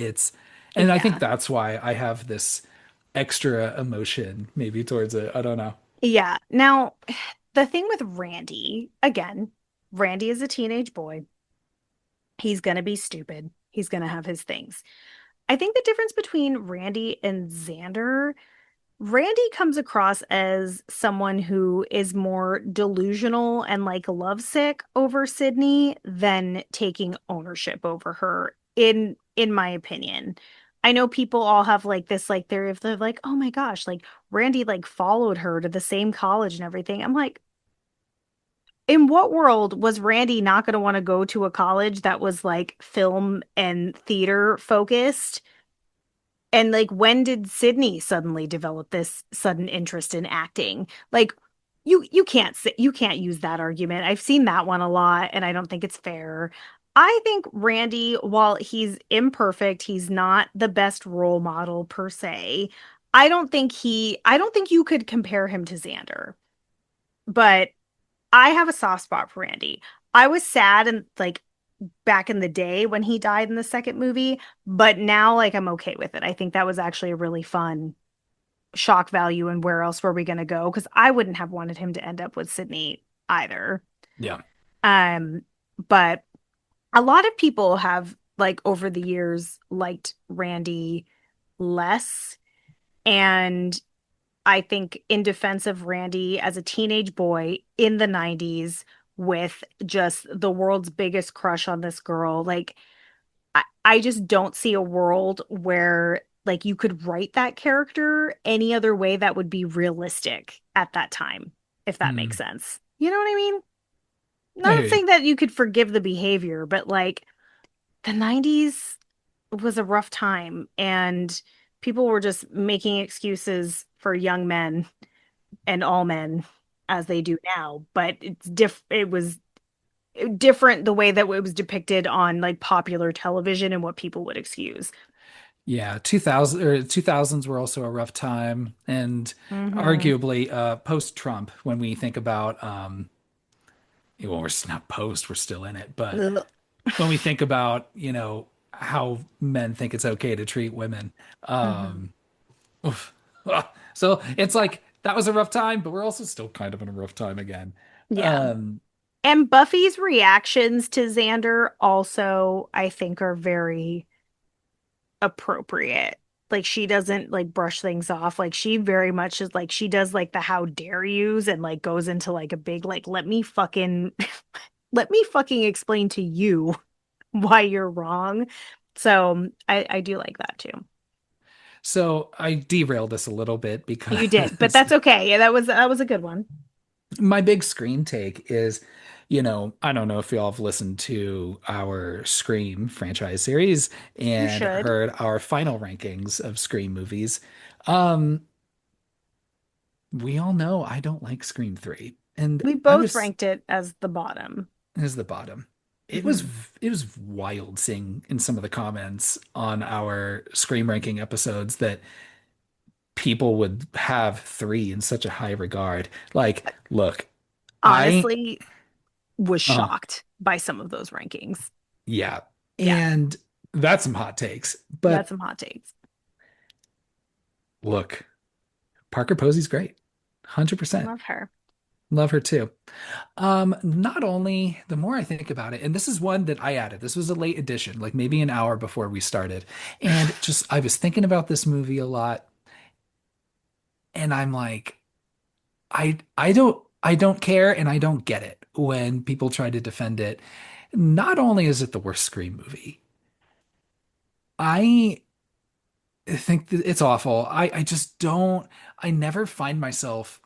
I think Yeah. that's why I have this extra emotion maybe towards it. I don't know. Yeah. Now, the thing with Randy, again, Randy is a teenage boy. He's going to be stupid. He's going to have his things. I think the difference between Randy and Xander, Randy comes across as someone who is more delusional and like lovesick over Sydney than taking ownership over her, in my opinion. I know people all have like this like theory of they're like, oh my gosh, like Randy like followed her to the same college and everything. I'm like, in what world was Randy not going to want to go to a college that was like film and theater focused? And like, when did Sydney suddenly develop this sudden interest in acting? Like, you can't say, you can't use that argument. I've seen that one a lot, and I don't think it's fair. I think Randy, while he's imperfect, he's not the best role model per se. I don't think you could compare him to Xander, but I have a soft spot for Randy. I was sad and like back in the day when he died in the second movie, but now like I'm okay with it. I think that was actually a really fun shock value and where else were we going to go? Because I wouldn't have wanted him to end up with Sydney either. Yeah. Um, but a lot of people have like over the years liked Randy less. And I think in defense of Randy as a teenage boy in the 90s with just the world's biggest crush on this girl, like I just don't see a world where like you could write that character any other way that would be realistic at that time, if that makes Hmm. sense. You know what I mean? I hear Not you. saying that you could forgive the behavior, but like the 90s was a rough time and people were just making excuses for young men and all men as they do now, but it was different the way that it was depicted on like popular television and what people would excuse. Yeah, 2000 or 2000s were also a rough time, and Hmm. arguably post-Trump when we think about well, we're not post, we're still in it, but Ugh. when we think about, how men think it's okay to treat women, Hmm. um oof. So it's like that was a rough time, but we're also still kind of in a rough time again. Yeah. Um And Buffy's reactions to Xander also, I think, are very appropriate. Like she doesn't like brush things off. Like she very much is like she does like the how dare yous and like goes into like a big like let me fucking let me fucking explain to you why you're wrong. So I do like that too. so I derailed this a little bit You did, but because that's okay. Yeah, that was a good one. my big screen take is, I don't know if y'all have listened to our Scream franchise series You and should. heard our final rankings of Scream movies. Um, we all know I don't like Scream 3, and We I both was ranked it as the bottom. as the bottom. It was Mhm. it was wild seeing in some of the comments on our Scream ranking episodes that people would have 3 in such a high regard. Like, look, I Honestly, was uh shocked by some of those rankings. yeah. Yeah, And that's some hot takes. that's But some hot takes. look, Parker Posey's great. 100%. Love her. Love her too. Not only the more I think about it, and this is one that I added. This was a late edition, like maybe an hour before we started. And just I was thinking about this movie a lot, and I'm like, I don't care and I don't get it when people try to defend it. Not only is it the worst Scream movie, I think that it's awful. I just don't, I never find myself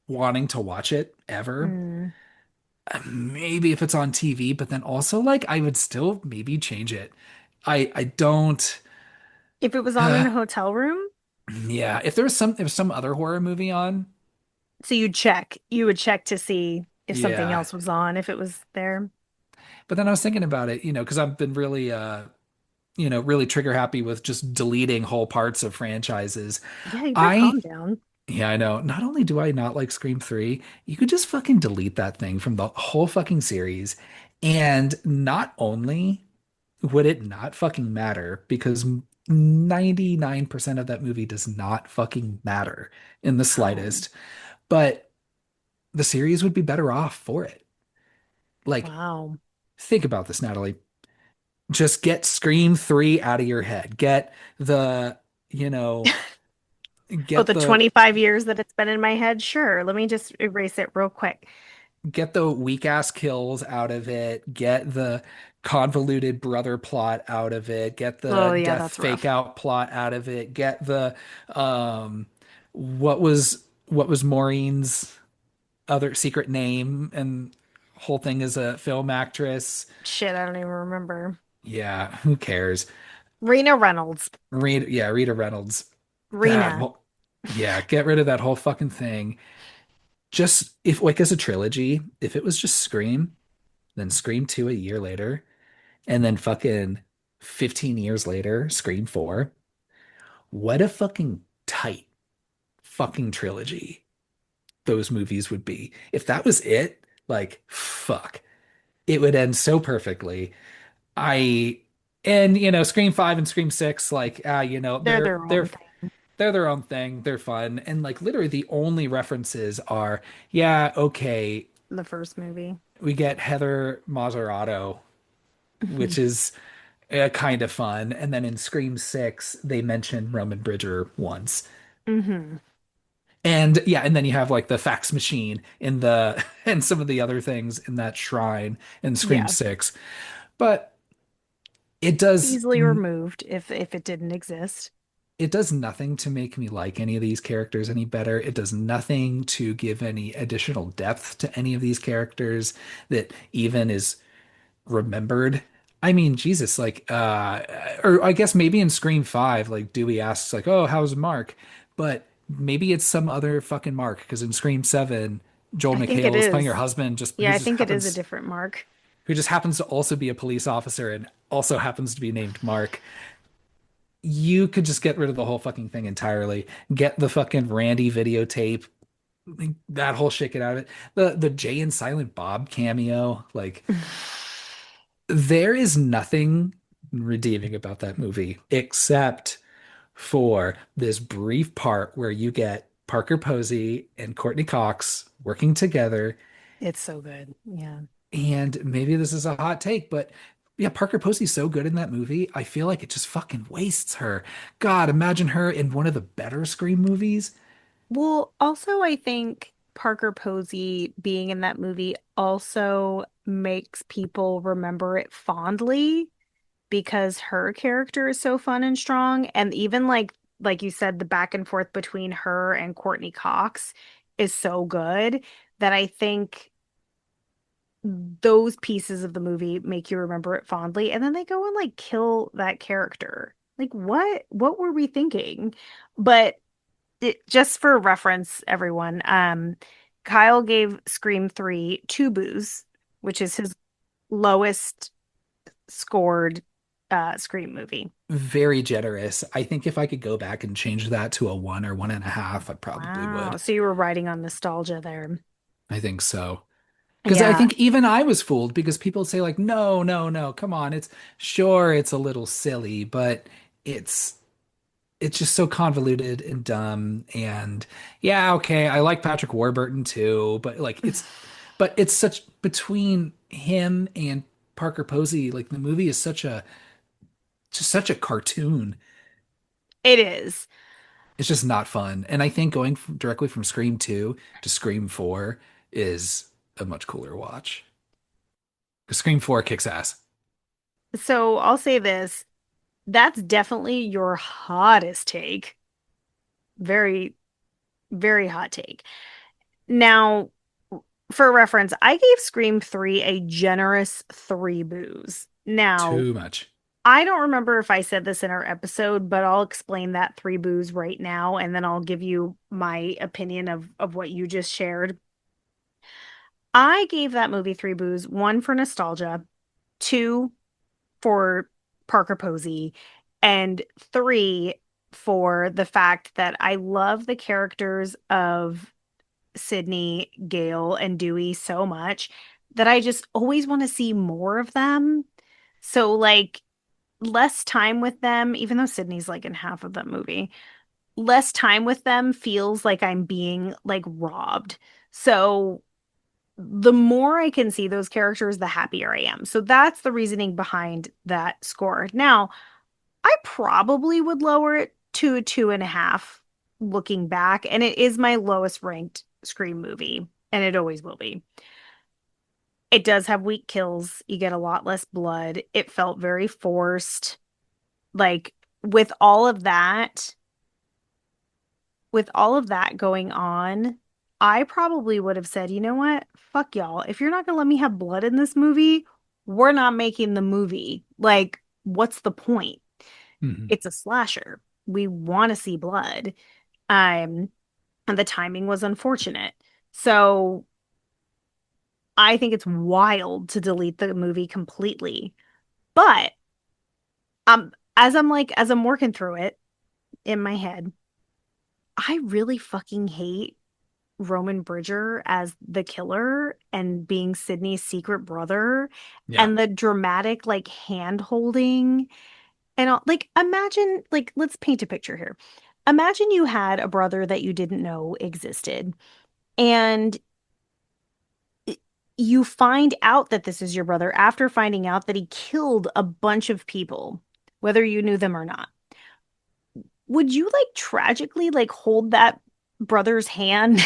wanting to watch it ever. Mm. Maybe if it's on TV, but then also like I would still maybe change it. I don't If it was on in a hotel room, yeah, if there was some other horror movie on, so you would check to see if something yeah. else was on, if it was there. But then I was thinking about it, because I've been really really trigger happy with just deleting whole parts of franchises. Yeah, you better calm I down. Yeah, I know. Not only do I not like Scream 3, you could just fucking delete that thing from the whole fucking series. And not only would it not fucking matter because 99% of that movie does not fucking matter in the Wow. slightest, but the series would be better off for it. Like, Wow. think about this, Natalie. Just get Scream 3 out of your head. The, you know, Oh, get the the 25 years that it's been in my head? Sure. Let me just erase it real quick. get the weak ass kills out of it, get the convoluted brother plot out of it, get Oh, the yeah, death that's fake rough. out plot out of it, get the what was Maureen's? other secret name and whole thing is a film actress. Shit, I don't even remember. Yeah, who cares? Rena Reynolds. Rita Reynolds. That Rena. whole, yeah, get rid of that whole fucking thing. Just if like as a trilogy, if it was just Scream, then Scream 2 a year later, and then fucking 15 years later, Scream 4. What a fucking tight fucking trilogy those movies would be. If that was it, like fuck, it would end so perfectly. I and Scream 5 and Scream 6 like They're they're their they're own thing. they're their own thing. They're fun and like literally the only references are yeah, okay, The first movie. we get Heather Mazzarato, which is kind of fun, and then in Scream 6 they mention Roman Bridger once. Hmm. And yeah, and then you have like the fax machine in the and some of the other things in that shrine in Scream Yeah. 6. But it does Easily removed if it didn't exist. it does nothing to make me like any of these characters any better. It does nothing to give any additional depth to any of these characters that even is remembered. I mean, Jesus, like or I guess maybe in Scream 5, like Dewey asks like, "Oh, how's Mark?" But maybe it's some other fucking Mark because in Scream 7, Joel I think it McHale is playing her is. husband just Yeah, I think it is a different Mark. who just happens to also be a police officer and also happens to be named Mark. You could just get rid of the whole fucking thing entirely. Get the fucking Randy videotape, that whole shit, get out of it. The Jay and Silent Bob cameo, like there is nothing redeeming about that movie except for this brief part where you get Parker Posey and Courtney Cox working together. It's so good. Yeah. And maybe this is a hot take, but yeah, Parker Posey's so good in that movie. I feel like it just fucking wastes her. God, imagine her in one of the better Scream movies. Well, also, I think Parker Posey being in that movie also makes people remember it fondly because her character is so fun and strong. And even like you said, the back and forth between her and Courtney Cox is so good that I think those pieces of the movie make you remember it fondly. And then they go and like kill that character. Like what were we thinking? But just for reference, everyone, Kyle gave Scream 3 two boos, which is his lowest scored Scream movie. Very generous. I think if I could go back and change that to a 1 or 1.5, I probably Wow. would. So you were riding on nostalgia there. I think so. Because I Yeah. think even I was fooled because people say like, no, no, no, come on. It's sure it's a little silly, but it's it's just so convoluted and dumb. And yeah, okay, I like Patrick Warburton too, but but it's such between him and Parker Posey, like the movie is such a cartoon. It is. It's just not fun. And I think going directly from Scream 2 to Scream 4 is a much cooler watch. Because Scream 4 kicks ass. So I'll say this. That's definitely your hottest take. Very, very hot take. Now, for reference, I gave Scream 3 a generous three boos. Now, Too much. I don't remember if I said this in our episode, but I'll explain that three boos right now, and then I'll give you my opinion of what you just shared. I gave that movie three boos, one for nostalgia, two for Parker Posey, and three for the fact that I love the characters of Sydney, Gale, and Dewey so much that I just always want to see more of them. So, like, less time with them, even though Sydney's like in half of that movie, less time with them feels like I'm being like robbed. So, the more I can see those characters, the happier I am. So, that's the reasoning behind that score. Now, I probably would lower it to a 2.5 looking back, and it is my lowest ranked Scream movie, and it always will be. It does have weak kills. You get a lot less blood. It felt very forced. Like with all of that, with all of that going on, I probably would have said, you know what? Fuck y'all. If you're not gonna let me have blood in this movie, we're not making the movie. Like, what's the point? Mhm. It's a slasher. We want to see blood. Um, and the timing was unfortunate. So I think it's wild to delete the movie completely. But as I'm working through it in my head, I really fucking hate Roman Bridger as the killer and being Sydney's secret brother Yeah. and the dramatic like hand holding and all, like imagine like let's paint a picture here. Imagine you had a brother that you didn't know existed and you find out that this is your brother after finding out that he killed a bunch of people, whether you knew them or not. Would you like tragically like hold that brother's hand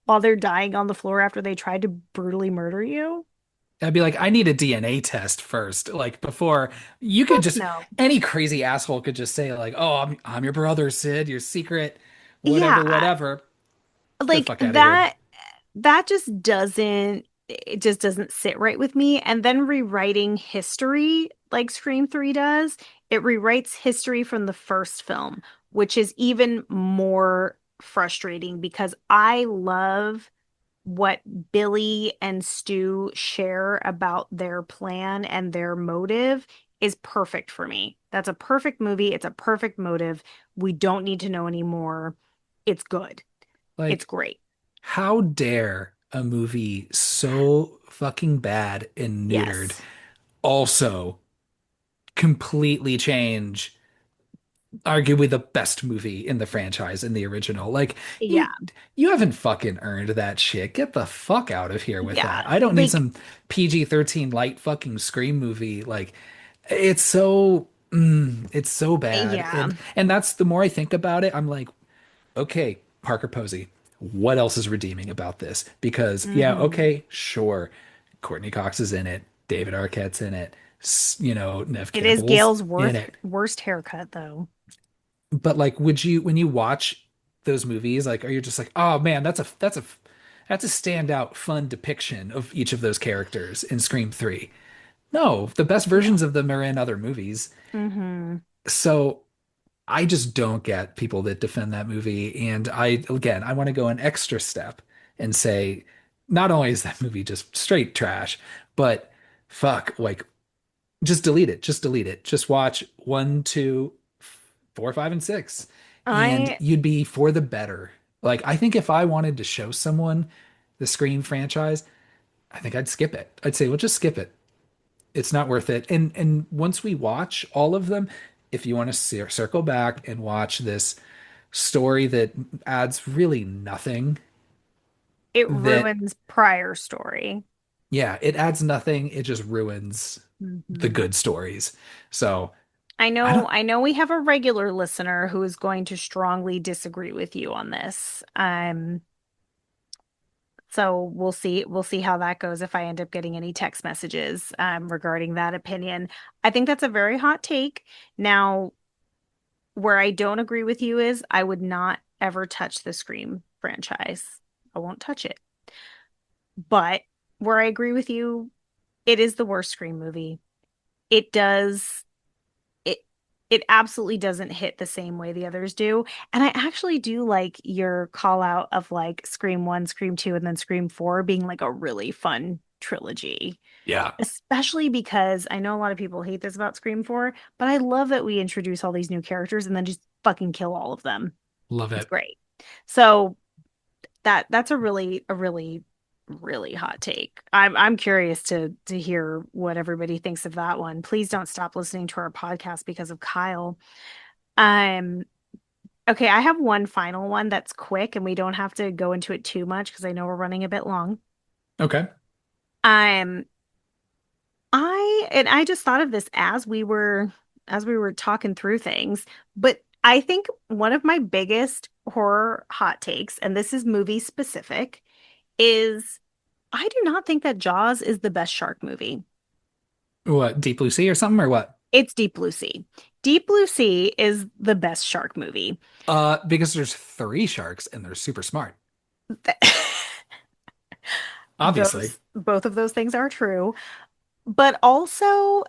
while they're dying on the floor after they tried to brutally murder you? I'd be like, I need a DNA test first. Like before you could Fuck just no. any crazy asshole could just say like, "Oh, I'm your brother, Sid, your secret, Yeah, whatever, whatever." Get the like fuck out of here. that just doesn't it just doesn't sit right with me. And then rewriting history like Scream 3 does, it rewrites history from the first film, which is even more frustrating because I love what Billy and Stu share about their plan and their motive is perfect for me. That's a perfect movie. It's a perfect motive. We don't need to know anymore. It's good. It's Like, great. how dare a movie so fucking bad and neutered Yes. also completely change arguably the best movie in the franchise in the original. Like Yeah. you haven't fucking earned that shit. Get the fuck out of here with Yeah. that. I don't need Like, some PG-13 light fucking Scream movie. Like it's so bad. yeah. And that's the more I think about it, I'm like, okay, Parker Posey, what else is redeeming about this? Because yeah, Hmm. okay, sure. Courtney Cox is in it. David Arquette's in it. Nev It is Campbell's Gail's in it. worst haircut though. But like, would you when you watch those movies, like, are you just like, oh man, that's a standout, fun depiction of each of those characters in Scream 3? No, the best No. versions of them are in other movies. Hmm. So I just don't get people that defend that movie. And again, I want to go an extra step and say, not only is that movie just straight trash, but fuck, like, just delete it. Just delete it. Just watch one, two, four, five, and six, and I you'd be for the better. Like, I think if I wanted to show someone the Scream franchise, I think I'd skip it. I'd say, well, just skip it. It's not worth it. And once we watch all of them, if you want to circle back and watch this story that adds really nothing, it that ruins prior story. yeah, it adds nothing. It just ruins the Hmm. good stories. So I don't. I know we have a regular listener who is going to strongly disagree with you on this. So we'll see how that goes if I end up getting any text messages regarding that opinion. I think that's a very hot take. Now, where I don't agree with you is I would not ever touch the Scream franchise. I won't touch it. But where I agree with you, it is the worst Scream movie. It does it it absolutely doesn't hit the same way the others do. And I actually do like your call out of like Scream 1, Scream 2, and then Scream 4 being like a really fun trilogy. Yeah, Especially because I know a lot of people hate this about Scream 4, but I love that we introduce all these new characters and then just fucking kill all of them. love It's it. great. So that's a really hot take. I'm curious to hear what everybody thinks of that one. Please don't stop listening to our podcast because of Kyle. Um, okay, I have one final one that's quick and we don't have to go into it too much because I know we're running a bit long. Okay. Um, I just thought of this as we were talking through things, but I think one of my biggest horror hot takes, and this is movie specific, is I do not think that Jaws is the best shark movie. What, Deep Blue Sea or something or what? It's Deep Blue Sea. Deep Blue Sea is the best shark movie. Because there's three sharks and they're super smart. Obviously. Those both of those things are true, but also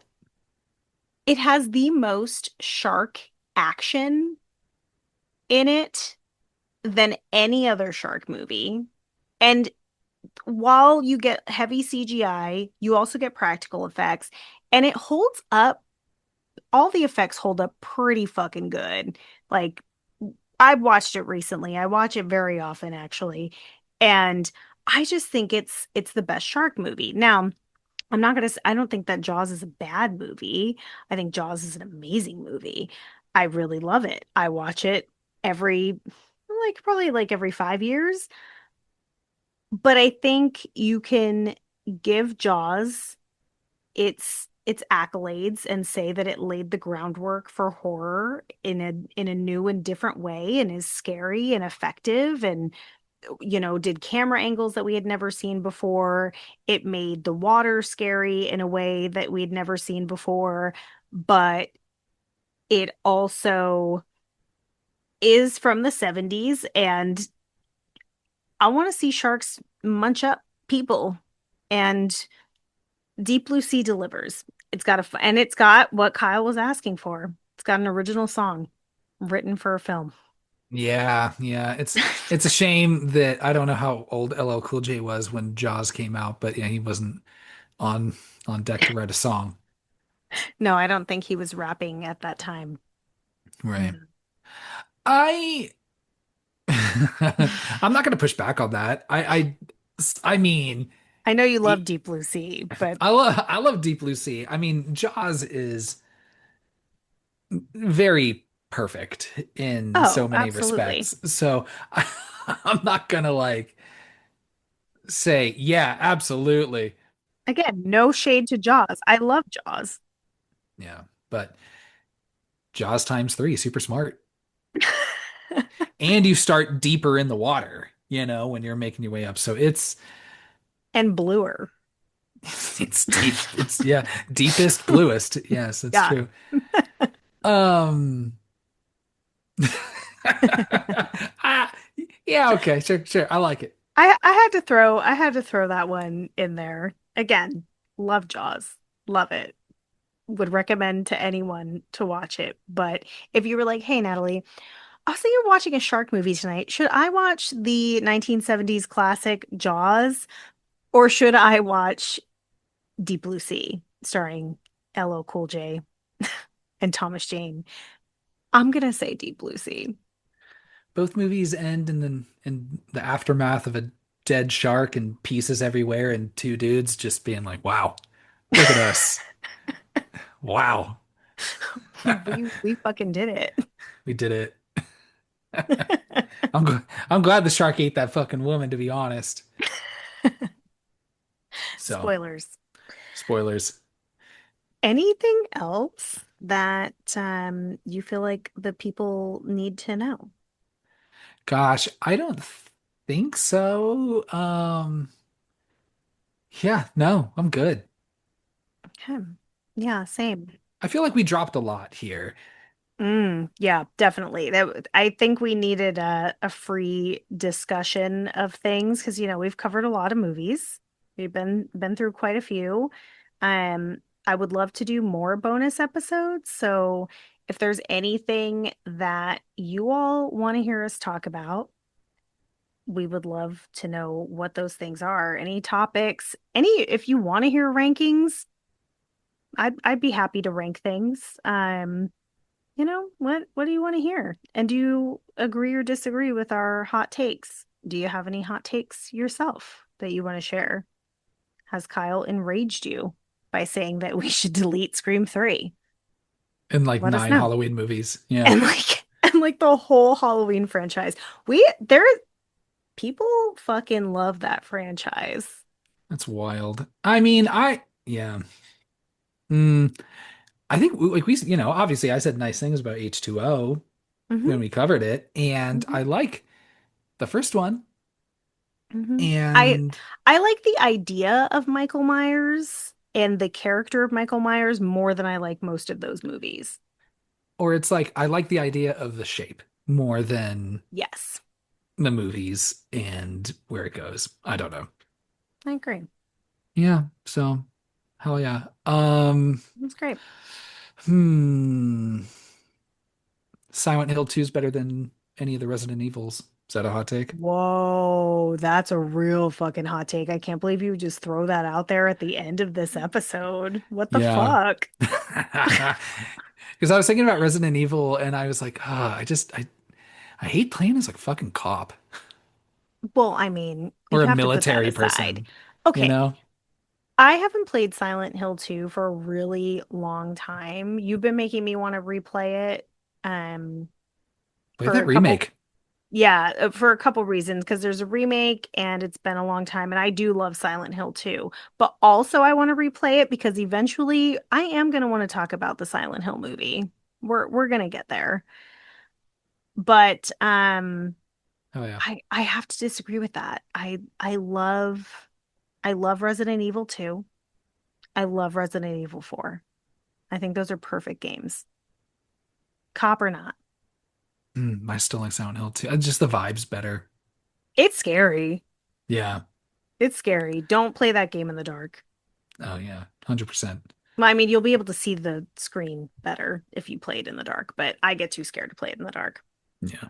it has the most shark action in it than any other shark movie. And while you get heavy CGI, you also get practical effects, and it holds up. All the effects hold up pretty fucking good. Like, I watched it recently. I watch it very often, actually, and I just think it's the best shark movie. Now, I don't think that Jaws is a bad movie. I think Jaws is an amazing movie. I really love it. I watch it every, probably like every 5 years. But I think you can give Jaws its accolades and say that it laid the groundwork for horror in a new and different way and is scary and effective and did camera angles that we had never seen before. It made the water scary in a way that we'd never seen before, but it also is from the 70s, and I want to see sharks munch up people, and Deep Blue Sea delivers. And it's got what Kyle was asking for. It's got an original song written for a film. Yeah, yeah. It's a shame that I don't know how old LL Cool J was when Jaws came out, but yeah, he wasn't on on deck to write a song. No, I don't think he was rapping at that time. Right. No. I I'm not gonna push back on that. I mean, I know you love e- Deep Blue Sea, but I love Deep Blue Sea. I mean, Jaws is very perfect in oh, so many absolutely. respects. So I'm not gonna like say, yeah, absolutely. Again, no shade to Jaws. I love Jaws. Yeah, but Jaws times three, super smart. And you start deeper in the water, when you're making your way up. So it's And bluer. it's deep. It's yeah, deepest, bluest. Yes, that's Yeah. true. Um ah, yeah, okay, sure, sure. I like it. I had to throw that one in there. Again, love Jaws. Love it. Would recommend to anyone to watch it. But if you were like, hey, Natalie, I was thinking of watching a shark movie tonight. Should I watch the 1970s classic Jaws, or should I watch Deep Blue Sea starring LL Cool J and Thomas Jane? I'm gonna say Deep Blue Sea. Both movies end in the aftermath of a dead shark and pieces everywhere and two dudes just being like, "Wow, look at us. Wow. We fucking did it. We did it." I'm glad the shark ate that fucking woman, to be honest. So, Spoilers. spoilers. Anything else that you feel like the people need to know? Gosh, I don't think so. Yeah, no, I'm good. Okay. Yeah, same. I feel like we dropped a lot here. Yeah, definitely. I think we needed a free discussion of things because we've covered a lot of movies. We've been through quite a few. I would love to do more bonus episodes. So if there's anything that you all want to hear us talk about, we would love to know what those things are. Any topics, if you want to hear rankings, I'd be happy to rank things. What do you want to hear? And do you agree or disagree with our hot takes? Do you have any hot takes yourself that you want to share? Has Kyle enraged you by saying that we should delete Scream 3? In like Let us nine know. Halloween movies. Yeah, And like the whole Halloween franchise. We there People fucking love that franchise. that's wild. I mean, yeah. Mm, I think like obviously I said nice things about H2O when Hmm. we covered it, and Hmm. I like the first one, Hmm. I and I like the idea of Michael Myers and the character of Michael Myers more than I like most of those movies. or it's like I like the idea of the shape more than Yes. the movies and where it goes. I don't know. I agree. Yeah, so hell yeah. That's great. Hmm. Silent Hill 2 is better than any of the Resident Evils. Is that a hot take? Whoa, that's a real fucking hot take. I can't believe you would just throw that out there at the end of this episode. What the Yeah. fuck? Because I was thinking about Resident Evil and I was like, I hate playing as like a fucking cop Well, I mean, you or a have to put that military aside. person, you Okay, know? I haven't played Silent Hill 2 for a really long time. You've been making me want to replay it Play for that a couple remake. yeah, for a couple reasons because there's a remake and it's been a long time and I do love Silent Hill 2. But also I want to replay it because eventually I am going to want to talk about the Silent Hill movie. We're going to get there. But Oh yeah. I have to disagree with that. I love Resident Evil 2. I love Resident Evil 4. I think those are perfect games. Cop or not. I still like Silent Hill 2. Just the vibe's better. It's scary. Yeah. It's scary. Don't play that game in the dark. Oh yeah. 100%. Well, I mean, you'll be able to see the screen better if you play it in the dark, but I get too scared to play it in the dark. Yeah.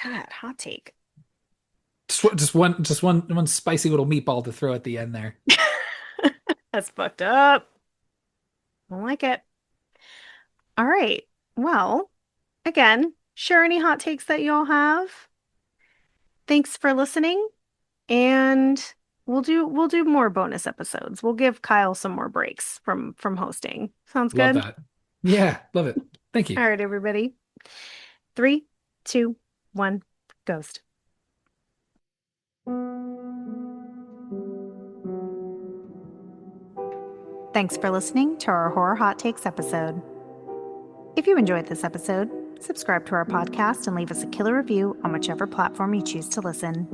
God, hot take. Just one spicy little meatball to throw at the end there. That's fucked up. I don't like it. All right. Well, again, share any hot takes that y'all have. Thanks for listening, and we'll do more bonus episodes. We'll give Kyle some more breaks from hosting. Sounds Love good? that. Yeah, love it. Thank you. All right, everybody. Three, two, one, ghost. Thanks for listening to our Horror Hot Takes episode. If you enjoyed this episode, subscribe to our podcast and leave us a killer review on whichever platform you choose to listen.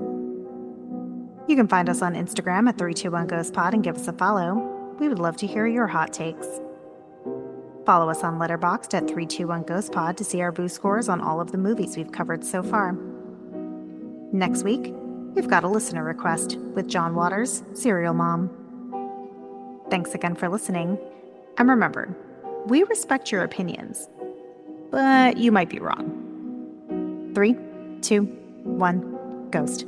You can find us on Instagram at 321ghostpod and give us a follow. We would love to hear your hot takes. Follow us on Letterboxd at 321ghostpod to see our boo scores on all of the movies we've covered so far. Next week, we've got a listener request with John Waters, Serial Mom. Thanks again for listening. And remember, we respect your opinions, but you might be wrong. 3, 2, 1, ghost.